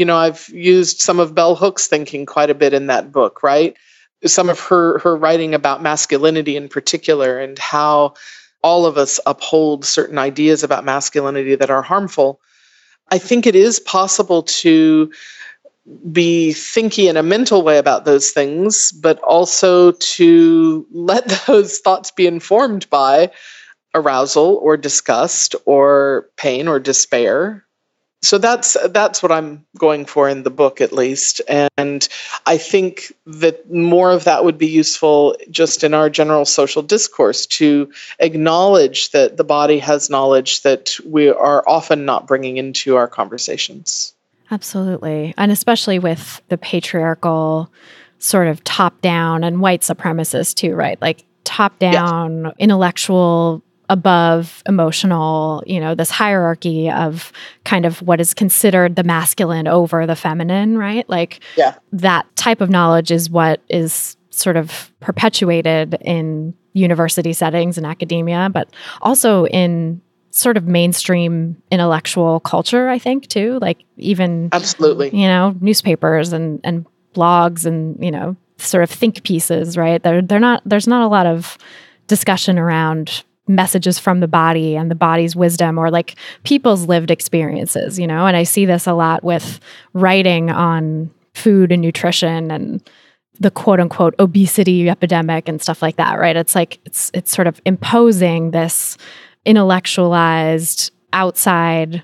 used some of Bell Hook's thinking quite a bit in that book, right? Some of her writing about masculinity in particular, and how all of us uphold certain ideas about masculinity that are harmful. I think it is possible to be thinky in a mental way about those things, but also to let those thoughts be informed by arousal or disgust or pain or despair. So that's what I'm going for in the book, at least. And I think that more of that would be useful just in our general social discourse, to acknowledge that the body has knowledge that we are often not bringing into our conversations. Absolutely. And especially with the patriarchal sort of top-down and white supremacist too, right? Like top-down, intellectual, above emotional, this hierarchy of kind of what is considered the masculine over the feminine, right? Like that type of knowledge is what is sort of perpetuated in university settings and academia, but also in sort of mainstream intellectual culture, I think, too. Like even, absolutely, newspapers and blogs and, sort of think pieces, right? There's not a lot of discussion around messages from the body and the body's wisdom, or like people's lived experiences, and I see this a lot with writing on food and nutrition and the quote unquote obesity epidemic and stuff like that, right? It's like, it's sort of imposing this intellectualized outside,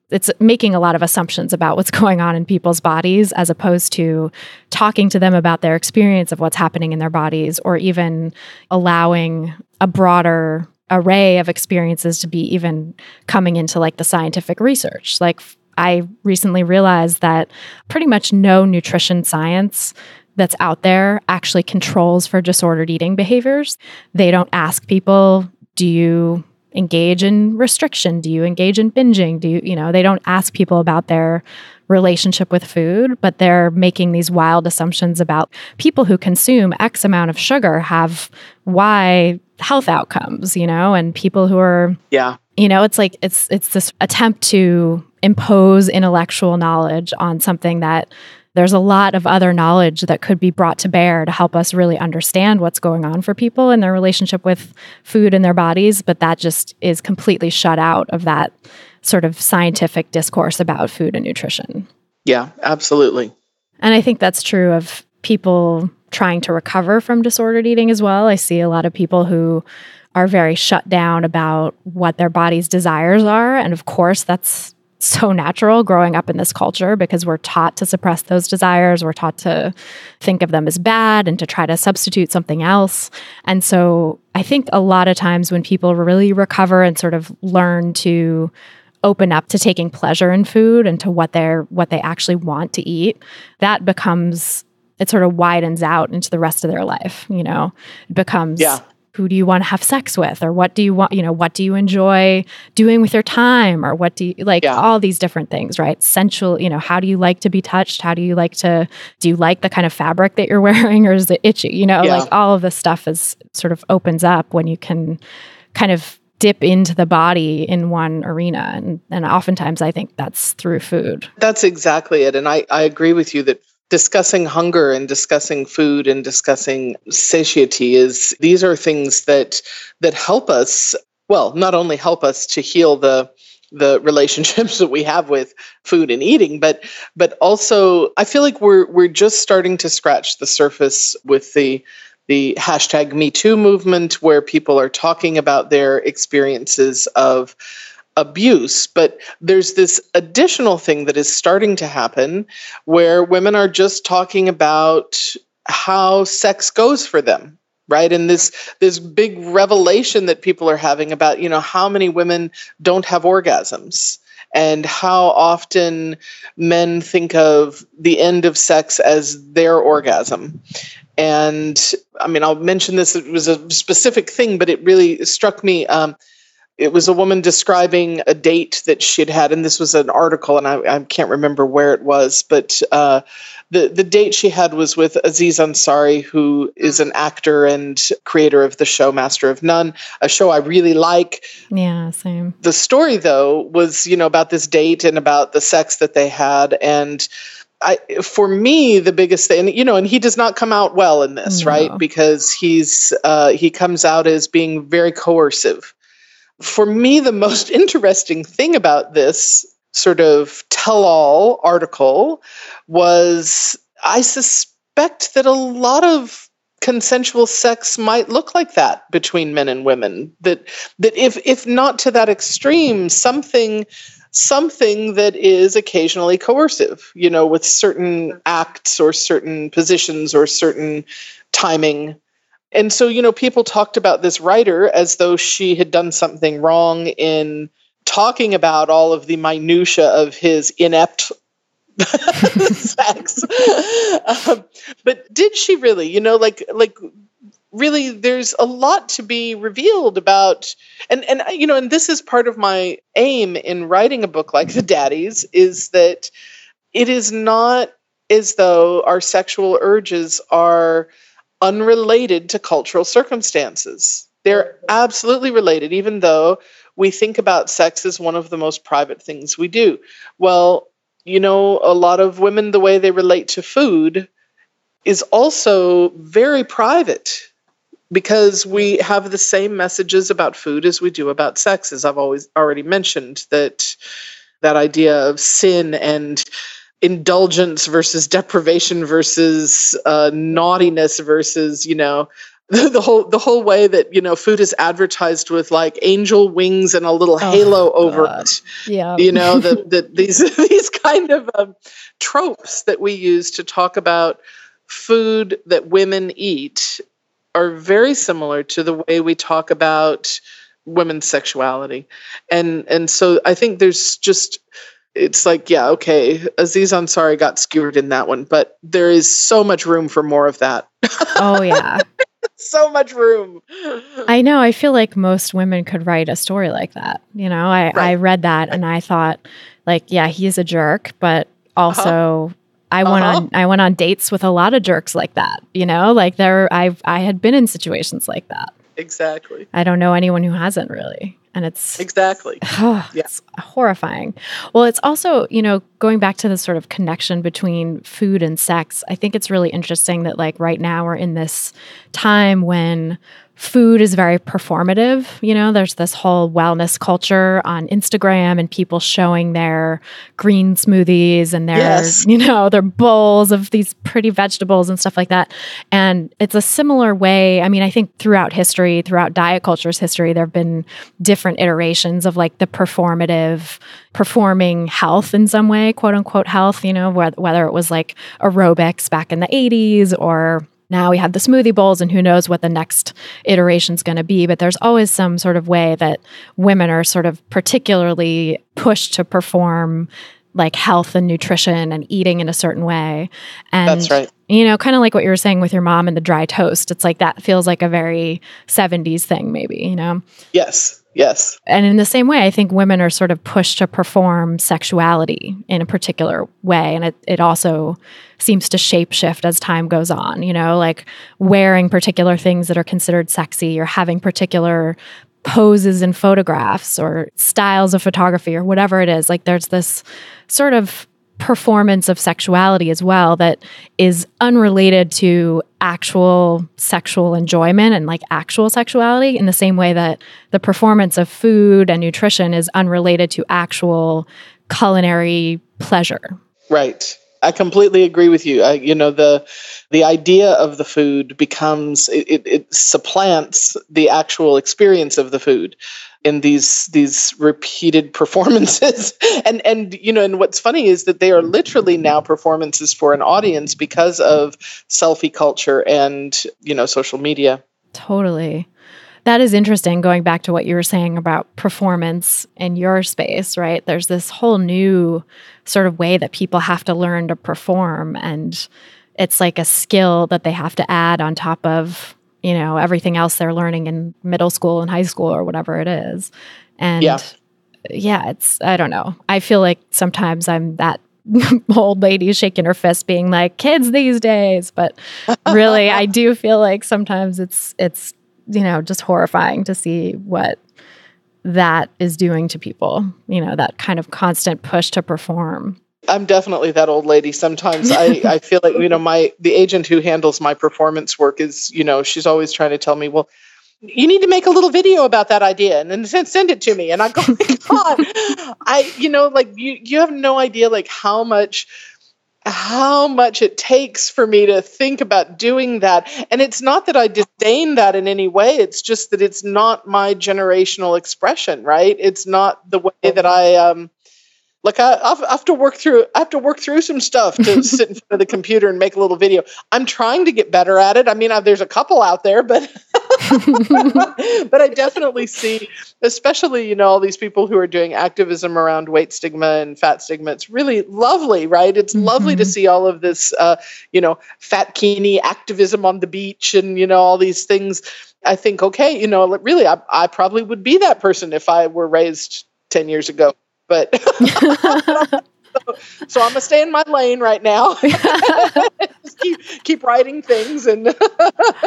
it's making a lot of assumptions about what's going on in people's bodies as opposed to talking to them about their experience of what's happening in their bodies, or even allowing a broader array of experiences to be even coming into like the scientific research. Like I recently realized that pretty much no nutrition science that's out there actually controls for disordered eating behaviors. They don't ask people, do you engage in restriction? Do you engage in binging? They don't ask people about their relationship with food, but they're making these wild assumptions about people who consume X amount of sugar have Y health outcomes, and people who are, it's like, it's this attempt to impose intellectual knowledge on something that there's a lot of other knowledge that could be brought to bear to help us really understand what's going on for people in their relationship with food and their bodies, but that just is completely shut out of that sort of scientific discourse about food and nutrition. Yeah, absolutely. And I think that's true of people trying to recover from disordered eating as well. I see a lot of people who are very shut down about what their body's desires are. And of course, that's so natural growing up in this culture because we're taught to suppress those desires. We're taught to think of them as bad and to try to substitute something else. And so I think a lot of times when people really recover and sort of learn to open up to taking pleasure in food and to what they actually want to eat, that becomes, it sort of widens out into the rest of their life. It becomes, who do you want to have sex with? Or what do you want, what do you enjoy doing with your time? Or what do you like, all these different things, right? Sensual, how do you like to be touched? Do you like the kind of fabric that you're wearing, or is it itchy? Like all of this stuff is sort of opens up when you can kind of dip into the body in one arena. And oftentimes I think that's through food. That's exactly it. And I agree with you that discussing hunger and discussing food and discussing satiety these are things that help us, well, not only help us to heal the relationships that we have with food and eating, but also I feel like we're just starting to scratch the surface with the hashtag Me Too movement, where people are talking about their experiences of abuse. But there's this additional thing that is starting to happen where women are just talking about how sex goes for them, right? And this big revelation that people are having about, how many women don't have orgasms, and how often men think of the end of sex as their orgasm. And I mean, I'll mention this, it was a specific thing, but it really struck me. It was a woman describing a date that she'd had, and this was an article, and I can't remember where it was, but the date she had was with Aziz Ansari, who is an actor and creator of the show Master of None, a show I really like. Yeah, same. The story, though, was, about this date and about the sex that they had, and for me, the biggest thing, and he does not come out well in this, right? Because he comes out as being very coercive. For me, the most interesting thing about this sort of tell-all article was I suspect that a lot of consensual sex might look like that between men and women. That if not to that extreme, something that is occasionally coercive, with certain acts or certain positions or certain timing. And so, people talked about this writer as though she had done something wrong in talking about all of the minutia of his inept sex. But did she really, really, there's a lot to be revealed about, and this is part of my aim in writing a book like The Daddies, is that it is not as though our sexual urges are unrelated to cultural circumstances. They're absolutely related, even though we think about sex as one of the most private things we do. Well, a lot of women, the way they relate to food is also very private, because we have the same messages about food as we do about sex, as I've already mentioned, that idea of sin and indulgence versus deprivation versus naughtiness versus, the whole way that, food is advertised with like angel wings and a little halo over it. Yeah. These kind of tropes that we use to talk about food that women eat are very similar to the way we talk about women's sexuality. And so I think there's just, it's like, yeah, okay, Aziz Ansari got skewered in that one, but there is so much room for more of that. Oh, yeah. So much room. I know. I feel like most women could write a story like that. I read that and I thought, like, yeah, he's a jerk, but also I went on dates with a lot of jerks like that. I had been in situations like that. Exactly. I don't know anyone who hasn't really. And it's exactly. It's horrifying. Well, it's also, going back to the sort of connection between food and sex, I think it's really interesting that like right now we're in this time when food is very performative. There's this whole wellness culture on Instagram and people showing their green smoothies and their, their bowls of these pretty vegetables and stuff like that. And it's a similar way. I mean, I think throughout history, throughout diet culture's history, there have been different iterations of like the performing health in some way, quote unquote health, whether it was like aerobics back in the 80s or now we have the smoothie bowls and who knows what the next iteration is going to be. But there's always some sort of way that women are sort of particularly pushed to perform like health and nutrition and eating in a certain way. And, that's right. Kind of like what you were saying with your mom and the dry toast. It's like that feels like a very 70s thing maybe, Yes. And in the same way, I think women are sort of pushed to perform sexuality in a particular way. And it also seems to shapeshift as time goes on, like wearing particular things that are considered sexy or having particular poses in photographs or styles of photography or whatever it is. Like there's this sort of performance of sexuality as well that is unrelated to actual sexual enjoyment and like actual sexuality in the same way that the performance of food and nutrition is unrelated to actual culinary pleasure. Right. I completely agree with you. The idea of the food becomes, it supplants the actual experience of the food in these repeated performances. And what's funny is that they are literally now performances for an audience because of selfie culture and, social media. Totally. That is interesting, going back to what you were saying about performance in your space, right? There's this whole new sort of way that people have to learn to perform. And it's like a skill that they have to add on top of, everything else they're learning in middle school and high school or whatever it is. And I don't know. I feel like sometimes I'm that old lady shaking her fist being like, kids these days. But really, I do feel like sometimes it's just horrifying to see what that is doing to people, that kind of constant push to perform. I'm definitely that old lady. Sometimes I feel like, the agent who handles my performance work is, she's always trying to tell me, well, you need to make a little video about that idea and then send it to me. And I go, God, you have no idea like how much it takes for me to think about doing that. And it's not that I disdain that in any way. It's just that it's not my generational expression, right? It's not the way that I I have to work through some stuff to sit in front of the computer and make a little video. I'm trying to get better at it. I mean, there's a couple out there, but but I definitely see, especially, all these people who are doing activism around weight stigma and fat stigma. It's really lovely, right? It's lovely to see all of this, fatkini activism on the beach and, all these things. I think, okay, really, I probably would be that person if I were raised 10 years ago. But so I'm gonna stay in my lane right now. Just keep writing things, and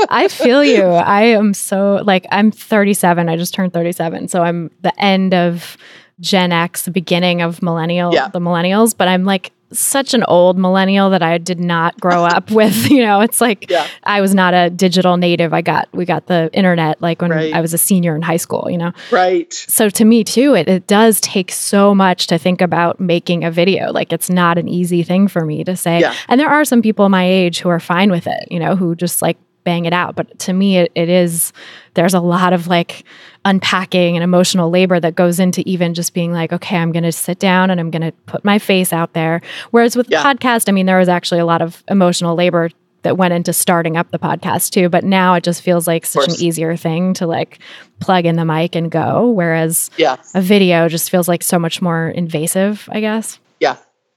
I feel you. I am so I'm 37. I just turned 37, so I'm the end of Gen X, the beginning of the millennials. But I'm like such an old millennial that I did not grow up with, it's like I was not a digital native. We got the internet like when I was a senior in high school, Right. So to me too, it does take so much to think about making a video. Like it's not an easy thing for me to say. Yeah. And there are some people my age who are fine with it, who just like bang it out. But to me, there's a lot of like unpacking and emotional labor that goes into even just being like, okay, I'm going to sit down and I'm going to put my face out there. Whereas with the podcast, I mean, there was actually a lot of emotional labor that went into starting up the podcast too. But now it just feels like such an easier thing to like plug in the mic and go. Whereas a video just feels like so much more invasive, I guess.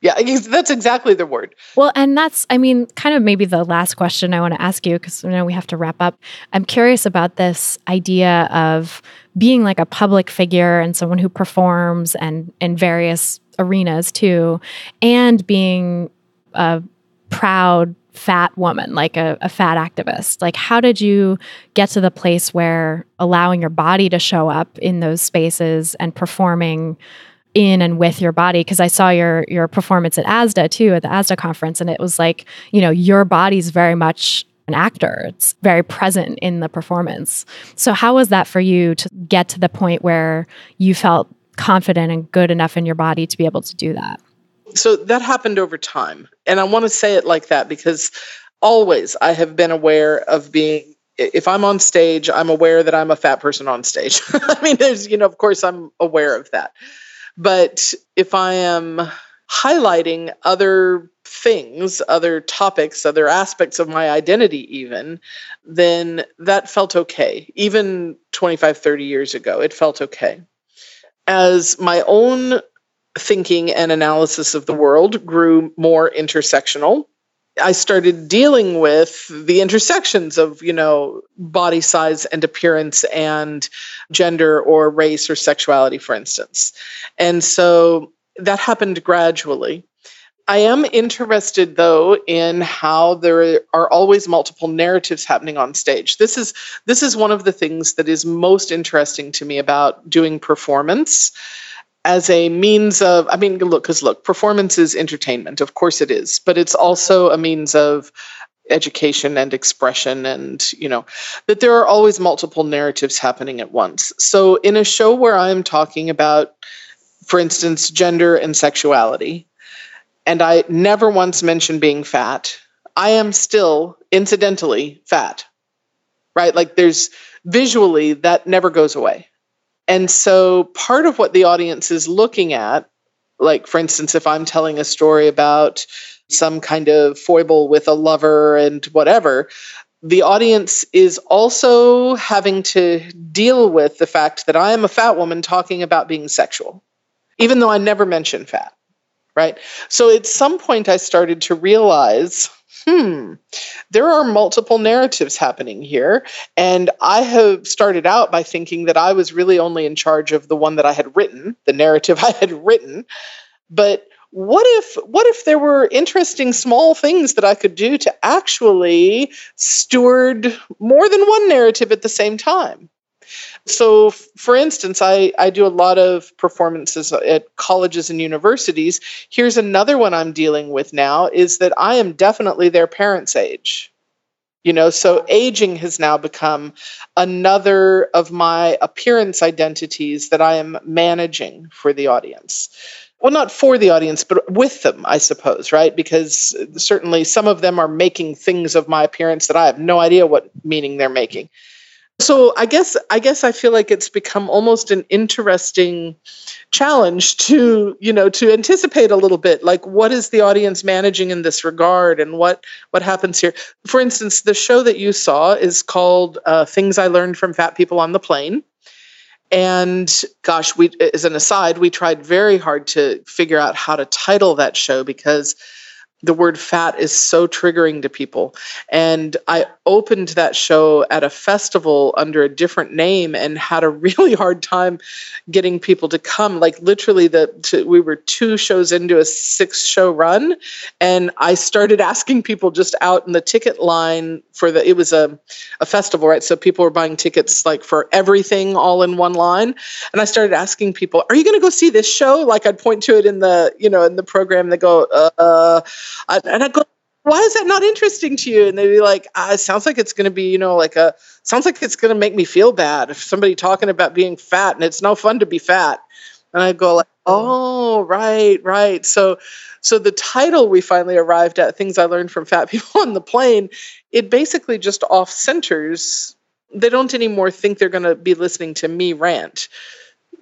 Yeah, that's exactly the word. Well, and that's, I mean, kind of maybe the last question I want to ask you, because we have to wrap up. I'm curious about this idea of being like a public figure and someone who performs and in various arenas too, and being a proud fat woman, like a fat activist. Like, how did you get to the place where allowing your body to show up in those spaces and performing in and with your body? Because I saw your performance at ASDA too, at the ASDA conference, and it was like, your body's very much an actor. It's very present in the performance. So how was that for you to get to the point where you felt confident and good enough in your body to be able to do that? So that happened over time. And I want to say it like that because always I have been aware of if I'm on stage, I'm aware that I'm a fat person on stage. I mean, there's, of course I'm aware of that. But if I am highlighting other things, other topics, other aspects of my identity even, then that felt okay. Even 25, 30 years ago, it felt okay. As my own thinking and analysis of the world grew more intersectional, I started dealing with the intersections of, body size and appearance and gender or race or sexuality, for instance. And so that happened gradually. I am interested, though, in how there are always multiple narratives happening on stage. This is one of the things that is most interesting to me about doing performance as a means of, look, performance is entertainment. Of course it is, but it's also a means of education and expression and, that there are always multiple narratives happening at once. So in a show where I'm talking about, for instance, gender and sexuality, and I never once mention being fat, I am still incidentally fat, right? Like there's visually that never goes away. And so part of what the audience is looking at, like, for instance, if I'm telling a story about some kind of foible with a lover and whatever, the audience is also having to deal with the fact that I am a fat woman talking about being sexual, even though I never mention fat, right? So at some point I started to realize, there are multiple narratives happening here. And I have started out by thinking that I was really only in charge of the one that I had written, the narrative I had written. But what if there were interesting small things that I could do to actually steward more than one narrative at the same time? So, for instance, I do a lot of performances at colleges and universities. Here's another one I'm dealing with now, is that I am definitely their parents' age. So aging has now become another of my appearance identities that I am managing for the audience. Well, not for the audience, but with them, I suppose, right? Because certainly some of them are making things of my appearance that I have no idea what meaning they're making. So I guess I feel like it's become almost an interesting challenge to anticipate a little bit, like what is the audience managing in this regard and what happens here. For instance, the show that you saw is called Things I Learned from Fat People on the Plane. And gosh, as an aside, we tried very hard to figure out how to title that show because the word fat is so triggering to people. And I opened that show at a festival under a different name and had a really hard time getting people to come. Like literally we were 2 shows into a 6-show run. And I started asking people just out in the ticket line it was a festival, right? So people were buying tickets like for everything all in one line. And I started asking people, are you going to go see this show? Like I'd point to it in the program. They go, and I go, why is that not interesting to you? And they'd be like, it sounds like it's going to be, sounds like it's going to make me feel bad if somebody talking about being fat, and it's no fun to be fat. And I go like, oh, right. So the title we finally arrived at, Things I Learned from Fat People on the Plane, it basically just off-centers. They don't anymore think they're going to be listening to me rant.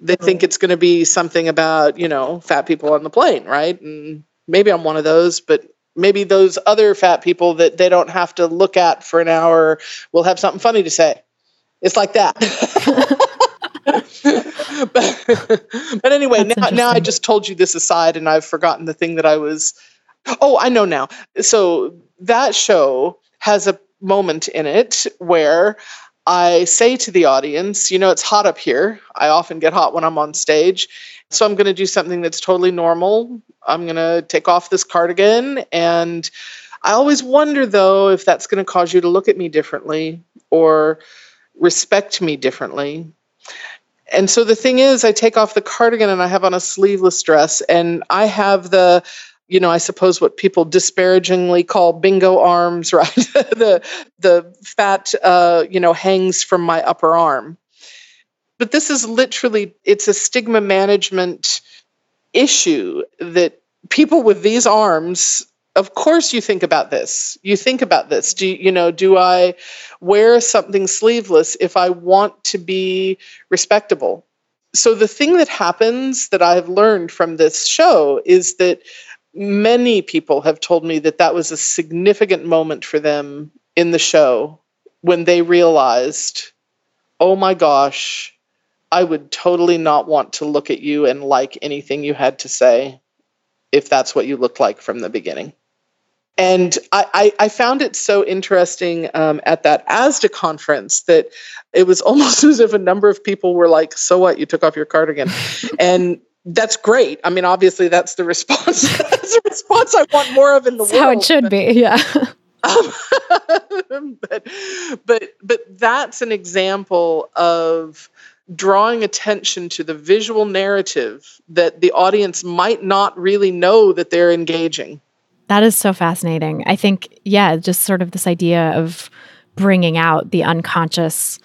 They think it's going to be something about, fat people on the plane, right? And maybe I'm one of those, but maybe those other fat people that they don't have to look at for an hour will have something funny to say. It's like that. But anyway, now I just told you this aside and I've forgotten the thing that I know now. So that show has a moment in it where I say to the audience, it's hot up here. I often get hot when I'm on stage. So I'm going to do something that's totally normal. I'm going to take off this cardigan. And I always wonder, though, if that's going to cause you to look at me differently or respect me differently. And so the thing is, I take off the cardigan and I have on a sleeveless dress, and I have I suppose what people disparagingly call bingo arms, right? the fat, hangs from my upper arm. But this is literally, it's a stigma management issue that people with these arms, of course you think about this. Do I wear something sleeveless if I want to be respectable? So the thing that happens that I've learned from this show is that many people have told me that was a significant moment for them in the show when they realized, oh my gosh, I would totally not want to look at you and like anything you had to say if that's what you looked like from the beginning. And I found it so interesting at that ASDA conference that it was almost as if a number of people were like, so what, you took off your cardigan? And that's great. I mean, obviously that's the response. That's the response I want more of in the world. How it should be, yeah. But that's an example of drawing attention to the visual narrative that the audience might not really know that they're engaging. That is so fascinating. I think, just sort of this idea of bringing out the unconscious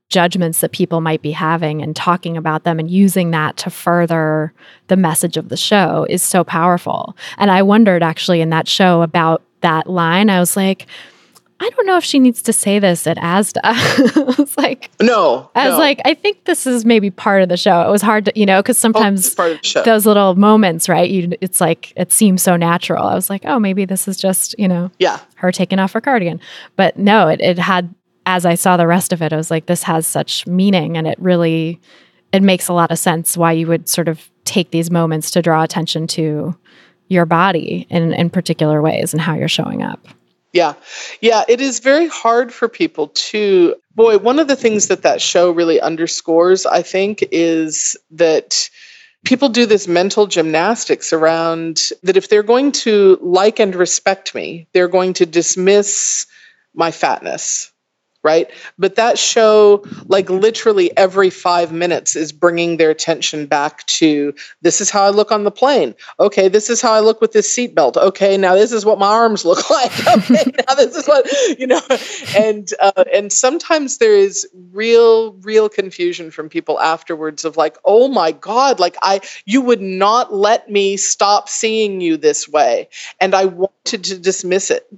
judgments that people might be having and talking about them and using that to further the message of the show is so powerful. And I wondered actually in that show about that line. I was like, I don't know if she needs to say this at ASDA. I was like, no. I think this is maybe part of the show. It was hard to, because sometimes those little moments, right? It's like, it seems so natural. I was like, oh, maybe this is just, her taking off her cardigan. But no, it had, as I saw the rest of it, I was like, this has such meaning, and it makes a lot of sense why you would sort of take these moments to draw attention to your body in particular ways and how you're showing up. Yeah, it is very hard for people to, one of the things that show really underscores, I think, is that people do this mental gymnastics around that if they're going to like and respect me, they're going to dismiss my fatness. Right? But that show, like literally every 5 minutes, is bringing their attention back to, this is how I look on the plane. Okay, this is how I look with this seatbelt. Okay, now this is what my arms look like. Okay, now this is what, and sometimes there is real confusion from people afterwards of like, oh my God, like you would not let me stop seeing you this way. And I wanted to dismiss it.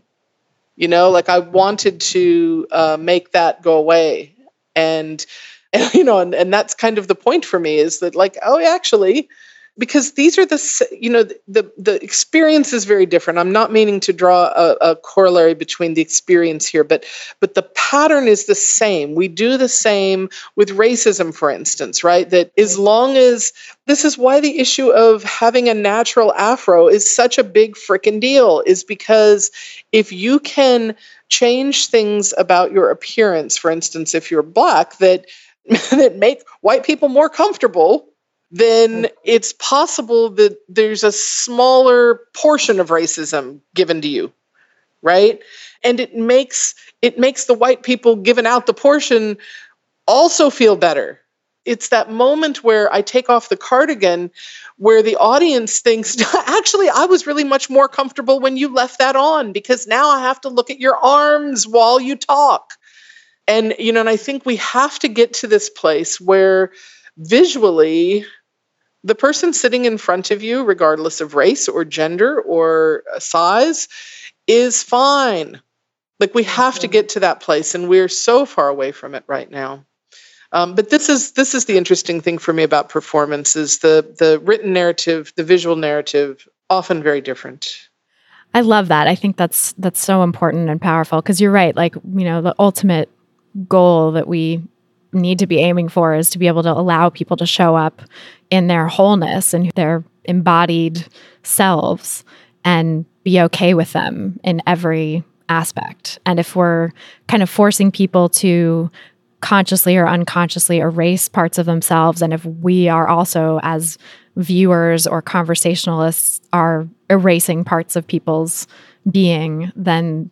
I wanted to make that go away. And that's kind of the point for me, is that like, oh, actually, because these are the experience is very different. I'm not meaning to draw a corollary between the experience here, but the pattern is the same. We do the same with racism, for instance, right? That as long as, this is why the issue of having a natural afro is such a big frickin' deal, is because if you can change things about your appearance, for instance, if you're Black, that make white people more comfortable, then it's possible that there's a smaller portion of racism given to you, right? And it makes the white people giving out the portion also feel better. It's that moment where I take off the cardigan where the audience thinks, actually, I was really much more comfortable when you left that on, because now I have to look at your arms while you talk. And, and I think we have to get to this place where visually the person sitting in front of you, regardless of race or gender or size, is fine. Like, we have to get to that place, and we're so far away from it right now. But this is the interesting thing for me about performance, is the written narrative, the visual narrative, often very different. I love that. I think that's so important and powerful, because you're right. Like, the ultimate goal that we need to be aiming for is to be able to allow people to show up in their wholeness and their embodied selves and be okay with them in every aspect. And if we're kind of forcing people to consciously or unconsciously erase parts of themselves, and if we are also, as viewers or conversationalists, are erasing parts of people's being, then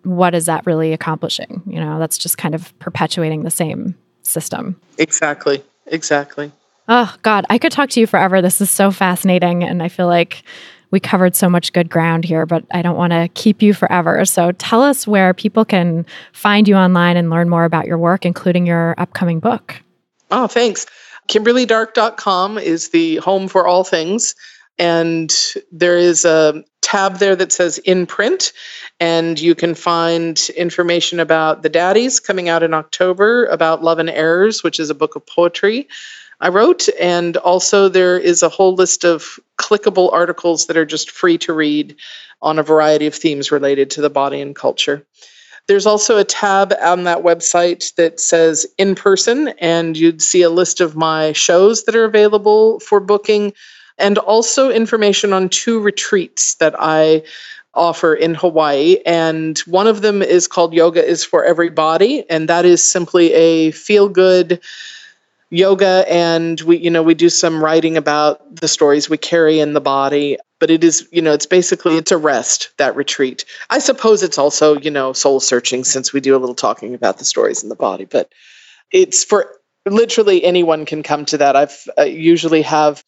what is that really accomplishing? That's just kind of perpetuating the same system. Exactly. Oh, God, I could talk to you forever. This is so fascinating. And I feel like we covered so much good ground here, but I don't want to keep you forever. So tell us where people can find you online and learn more about your work, including your upcoming book. Oh, thanks. KimberlyDark.com is the home for all things. And there is a tab there that says in print, and you can find information about The Daddies coming out in October, about Love and Errors, which is a book of poetry I wrote. And also there is a whole list of clickable articles that are just free to read on a variety of themes related to the body and culture. There's also a tab on that website that says in person, and you'd see a list of my shows that are available for booking, and also information on 2 retreats that I offer in Hawaii. And one of them is called Yoga is for Everybody, and that is simply a feel-good yoga, and we do some writing about the stories we carry in the body. But it is, it's a rest, that retreat. I suppose it's also, soul searching, since we do a little talking about the stories in the body. But it's for literally anyone can come to that. I usually have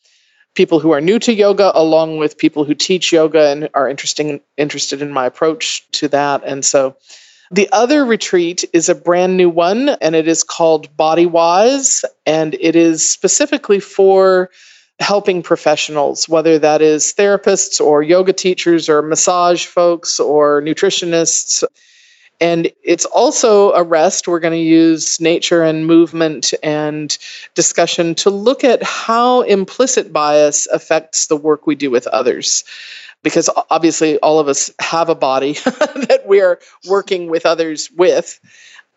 people who are new to yoga, along with people who teach yoga and are interested in my approach to that. And so the other retreat is a brand new one, and it is called Body Wise, and it is specifically for helping professionals, whether that is therapists or yoga teachers or massage folks or nutritionists. And it's also a rest. We're going to use nature and movement and discussion to look at how implicit bias affects the work we do with others. Because obviously all of us have a body that we are working with others with.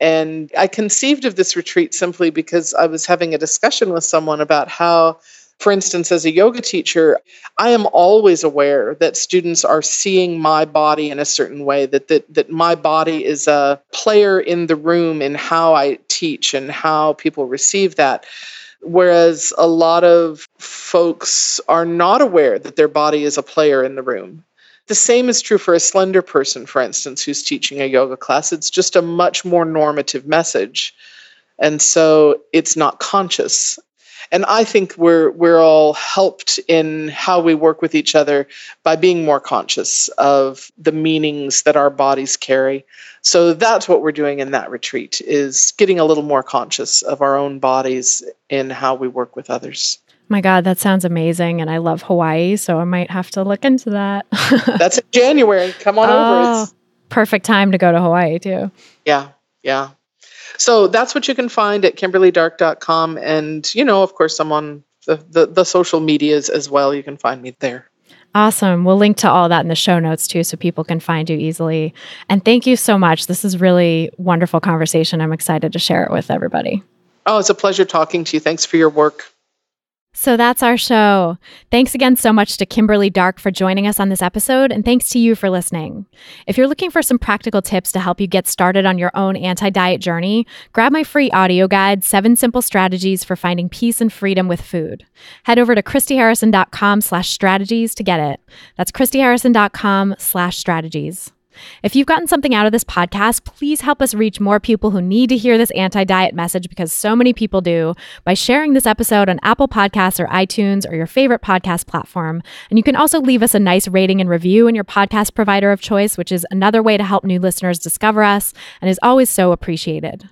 And I conceived of this retreat simply because I was having a discussion with someone about how, for instance, as a yoga teacher, I am always aware that students are seeing my body in a certain way, that my body is a player in the room in how I teach and how people receive that. Whereas a lot of folks are not aware that their body is a player in the room. The same is true for a slender person, for instance, who's teaching a yoga class. It's just a much more normative message. And so it's not conscious. And I think we're all helped in how we work with each other by being more conscious of the meanings that our bodies carry. So that's what we're doing in that retreat, is getting a little more conscious of our own bodies in how we work with others. My God, that sounds amazing. And I love Hawaii, so I might have to look into that. That's in January. Come on over. It's perfect time to go to Hawaii too. Yeah. So that's what you can find at KimberlyDark.com. And, of course, I'm on the social medias as well. You can find me there. Awesome. We'll link to all that in the show notes too, so people can find you easily. And thank you so much. This is really wonderful conversation. I'm excited to share it with everybody. Oh, it's a pleasure talking to you. Thanks for your work. So that's our show. Thanks again so much to Kimberly Dark for joining us on this episode, and thanks to you for listening. If you're looking for some practical tips to help you get started on your own anti-diet journey, grab my free audio guide, 7 Simple Strategies for Finding Peace and Freedom with Food. Head over to christyharrison.com/strategies to get it. That's christyharrison.com/strategies. If you've gotten something out of this podcast, please help us reach more people who need to hear this anti-diet message, because so many people do, by sharing this episode on Apple Podcasts or iTunes or your favorite podcast platform. And you can also leave us a nice rating and review in your podcast provider of choice, which is another way to help new listeners discover us and is always so appreciated.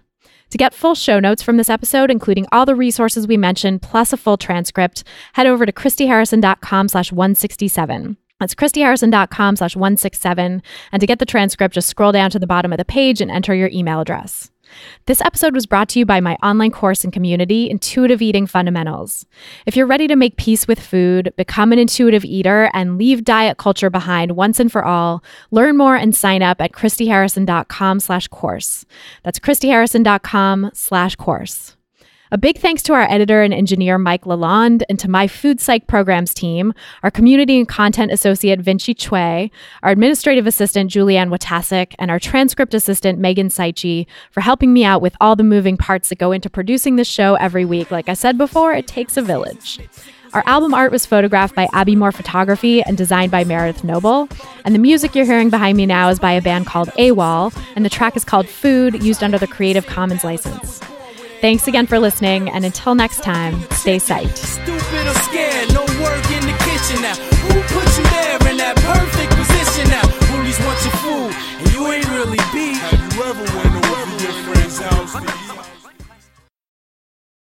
To get full show notes from this episode, including all the resources we mentioned, plus a full transcript, head over to christyharrison.com/167. That's christyharrison.com/167. And to get the transcript, just scroll down to the bottom of the page and enter your email address. This episode was brought to you by my online course and community, Intuitive Eating Fundamentals. If you're ready to make peace with food, become an intuitive eater, and leave diet culture behind once and for all, learn more and sign up at christyharrison.com/course. That's christyharrison.com/course. A big thanks to our editor and engineer, Mike Lalonde, and to my Food Psych programs team, our community and content associate, Vinci Chue, our administrative assistant, Julianne Watasik, and our transcript assistant, Megan Saichi, for helping me out with all the moving parts that go into producing this show every week. Like I said before, it takes a village. Our album art was photographed by Abby Moore Photography and designed by Meredith Noble. And the music you're hearing behind me now is by a band called AWOL, and the track is called Food, used under the Creative Commons license. Thanks again for listening, and until next time, stay psyched. Stupid or scared, no work in the kitchen now.